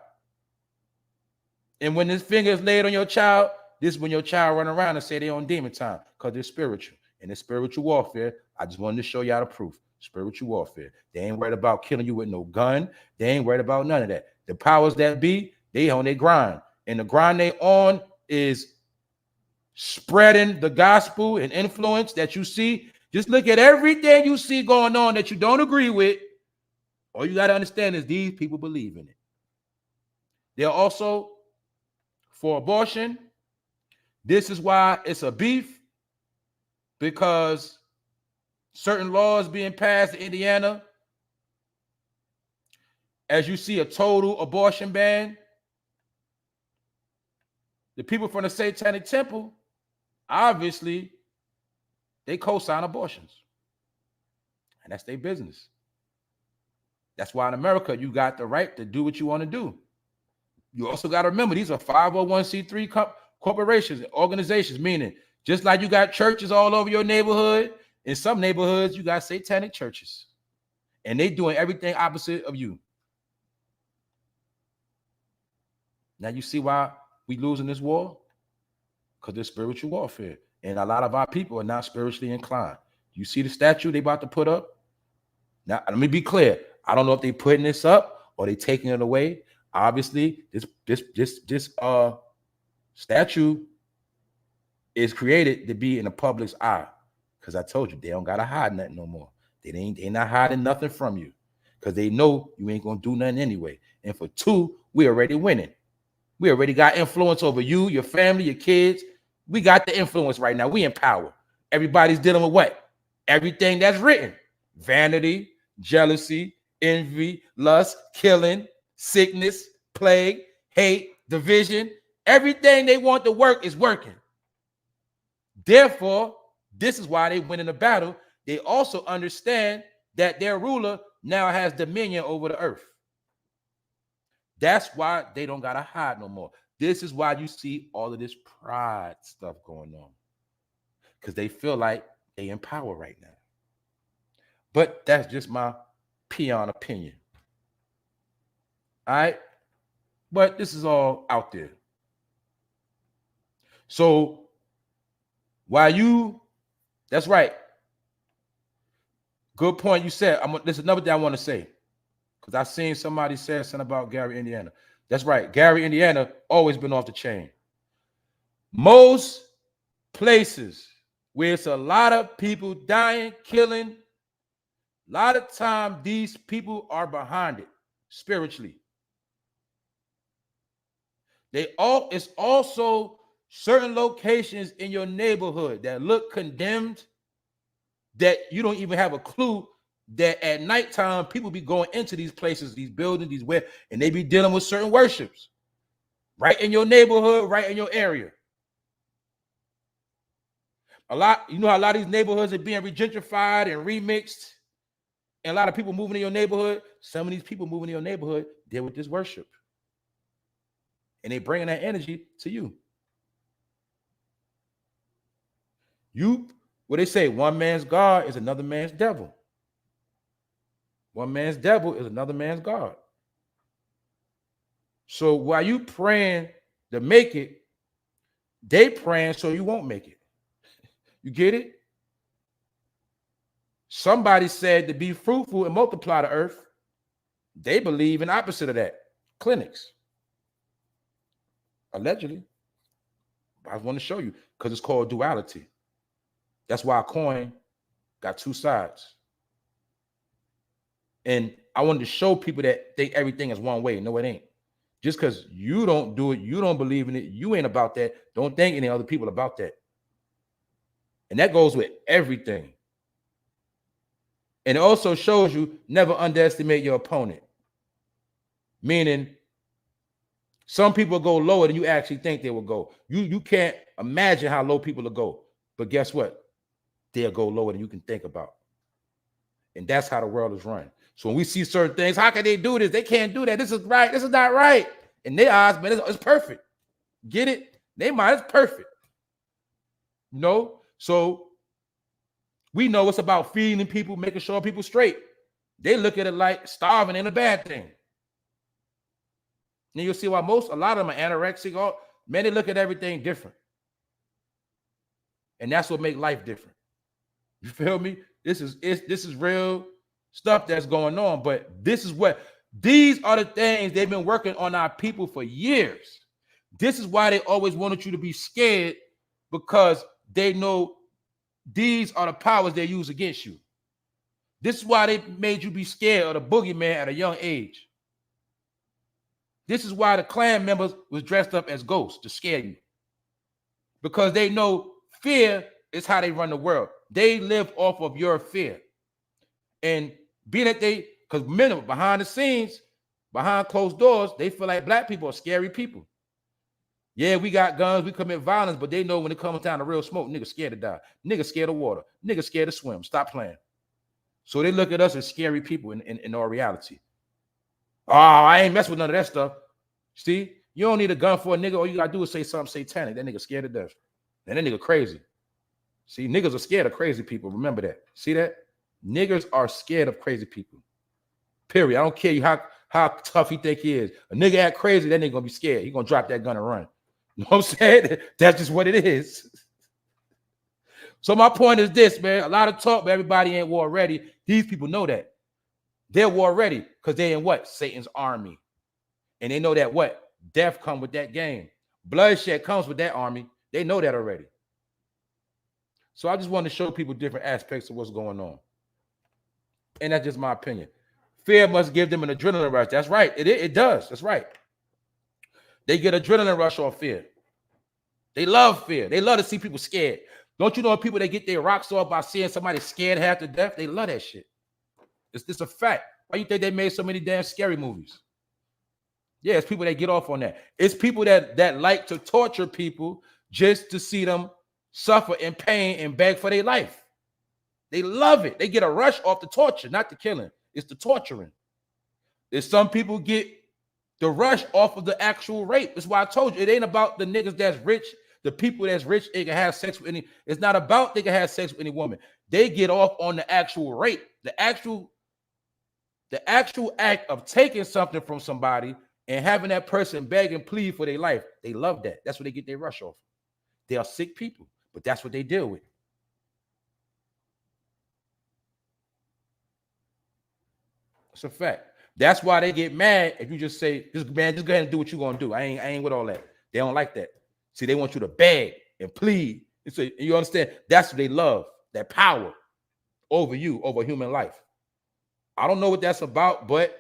And when his finger is laid on your child, this is when your child run around and say they're on demon time because they're spiritual. And it's spiritual warfare. I just wanted to show y'all the proof. Spiritual warfare. They ain't worried about killing you with no gun. They ain't worried about none of that. The powers that be, they on their grind. And the grind they on is spreading the gospel and influence that you see. Just look at everything you see going on that you don't agree with. All you got to understand is these people believe in it. They're also for abortion. This is why it's a beef, because certain laws being passed in Indiana, as you see a total abortion ban, the people from the Satanic Temple, obviously, they co-sign abortions. And that's their business. That's why in America, you got the right to do what you want to do. You also got to remember, these are 501c3 corporations and organizations, meaning just like you got churches all over your neighborhood, in some neighborhoods, you got satanic churches. And they doing everything opposite of you. Now you see why we losing this war? Because there's spiritual warfare. And a lot of our people are not spiritually inclined. You see the statue they about to put up? Now, let me be clear. I don't know if they putting this up or they taking it away. Obviously, this statue is created to be in the public's eye. Because I told you, they don't got to hide nothing no more. They not hiding nothing from you. Because they know you ain't going to do nothing anyway. And for two, we already winning. We already got influence over you, your family, your kids. We got the influence right now. We in power. Everybody's dealing with what? Everything that's written. Vanity, jealousy, envy, lust, killing, sickness, plague, hate, division. Everything they want to work is working. Therefore, this is why they win in the battle. They also understand that their ruler now has dominion over the earth. That's why they don't got to hide no more. This is why you see all of this pride stuff going on. Because they feel like they in power right now. But that's just my peon opinion. All right? But this is all out there. So, that's right. Good point you said. There's another thing I want to say. Because I seen somebody say something about Gary, Indiana. That's right. Gary, Indiana, always been off the chain. Most places where it's a lot of people dying, killing, a lot of time these people are behind it spiritually. It's also certain locations in your neighborhood that look condemned, that you don't even have a clue that at nighttime people be going into these places, these buildings, and they be dealing with certain worships right in your neighborhood, right in your area. You know how a lot of these neighborhoods are being regentrified and remixed, and a lot of people moving in your neighborhood. Some of these people moving in your neighborhood deal with this worship, and they bringing that energy to you. What they say, one man's God is another man's devil. One man's devil is another man's God. So while you praying to make it, they praying so you won't make it. You get it? Somebody said to be fruitful and multiply the earth. They believe in opposite of that. Clinics. Allegedly. I want to show you because it's called duality. That's why a coin got two sides. And I wanted to show people that think everything is one way. No, it ain't. Just because you don't do it, you don't believe in it, you ain't about that. Don't think any other people about that. And that goes with everything. And it also shows you never underestimate your opponent. Meaning, some people go lower than you actually think they will go. You can't imagine how low people will go. But guess what? They'll go lower than you can think about. And that's how the world is run. So when we see certain things, how can they do this? They can't do that. This is right. This is not right. In their eyes, man, it's perfect. Get it? Their mind is perfect. You know? So we know it's about feeding people, making sure people straight. They look at it like starving ain't a bad thing. And you'll see why a lot of them are anorexic. Man, they look at everything different. And that's what makes life different. You feel me? This is real stuff that's going on. But these are the things they've been working on our people for years. This is why they always wanted you to be scared, because they know these are the powers they use against you. This is why they made you be scared of the boogeyman at a young age. This is why the Klan members was dressed up as ghosts to scare you. Because they know fear is how they run the world. They live off of your fear. And being that because men behind the scenes, behind closed doors, they feel like black people are scary people. Yeah, we got guns, we commit violence, but they know when it comes down to real smoke, niggas scared to die. Niggas scared of water. Niggas scared to swim. Stop playing. So they look at us as scary people in our reality. Oh, I ain't mess with none of that stuff. See, you don't need a gun for a nigga. All you gotta do is say something satanic. That nigga scared to death. And that nigga crazy. See, niggas are scared of crazy people. Remember that. See that? Niggas are scared of crazy people. Period. I don't care how tough he think he is. A nigga act crazy, that nigga gonna be scared. He gonna drop that gun and run. You know what I'm saying? That's just what it is. So my point is this, man. A lot of talk, but everybody ain't war ready. These people know that. They're war ready because they in what? Satan's army. And they know that what? Death comes with that game. Bloodshed comes with that army. They know that already. So I just want to show people different aspects of what's going on. And that's just my opinion. Fear must give them an adrenaline rush. That's right. It does. That's right. They get adrenaline rush off fear. They love fear. They love to see people scared. Don't you know people that get their rocks off by seeing somebody scared half to death? They love that shit. It's a fact. Why you think they made so many damn scary movies? Yeah, it's people that get off on that. It's people that like to torture people just to see them suffer in pain and beg for their life. They love it. They get a rush off the torture, not the killing. It's the torturing. There's some people get the rush off of the actual rape. That's why I told you it ain't about the niggas that's rich. The people that's rich, they can have sex with any. It's not about they can have sex with any woman. They get off on the actual rape, the actual act of taking something from somebody and having that person beg and plead for their life. They love that. That's what they get their rush off. They are sick people, but that's what they deal with. It's a fact. That's why they get mad if you just say, just go ahead and do what you're gonna do. I ain't with all that. They don't like that. See, they want you to beg and plead. And so you understand? That's what they love, that power over you, over human life. I don't know what that's about, but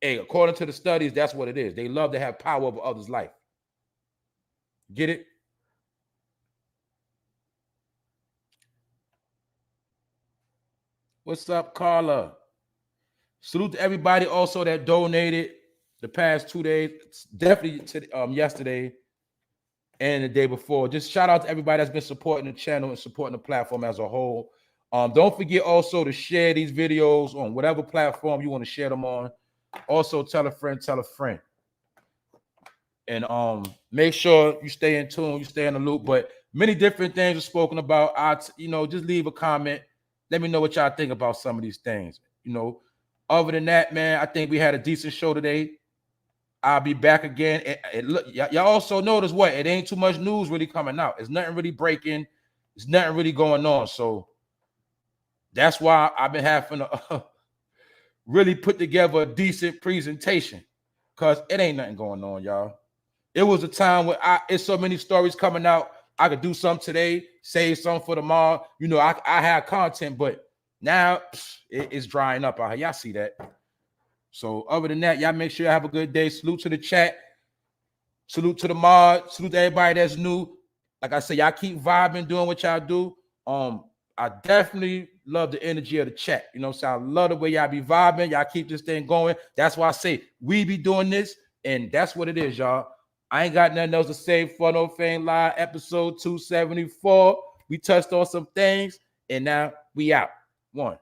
hey, according to the studies, that's what it is. They love to have power over others' life. Get it? What's up, Carla? Salute to everybody also that donated the past 2 days, definitely to yesterday and the day before. Just shout out to everybody that's been supporting the channel and supporting the platform as a whole. Don't forget also to share these videos on whatever platform you want to share them on. Also, tell a friend, and make sure you stay in tune, you stay in the loop. But many different things are spoken about. Just leave a comment. Let me know what y'all think about some of these things. Other than that, man, I think we had a decent show today. I'll be back again. And look, y'all also notice what? It ain't too much news really coming out. There's nothing really breaking. There's nothing really going on. So that's why I've been having to really put together a decent presentation, because it ain't nothing going on, y'all. It was a time where it's so many stories coming out. I could do something today, save some for tomorrow. You know, I had content, but now it's drying up out here. Y'all see that? So other than that, y'all make sure you have a good day. Salute to the chat. Salute to the mod. Salute to everybody that's new. Like I said, y'all keep vibing, doing what y'all do. I definitely love the energy of the chat. You know what I'm saying? I love the way y'all be vibing. Y'all keep this thing going. That's why I say we be doing this, and that's what it is, y'all. I ain't got nothing else to say for No Fame Live episode 274. We touched on some things, and now we out. One.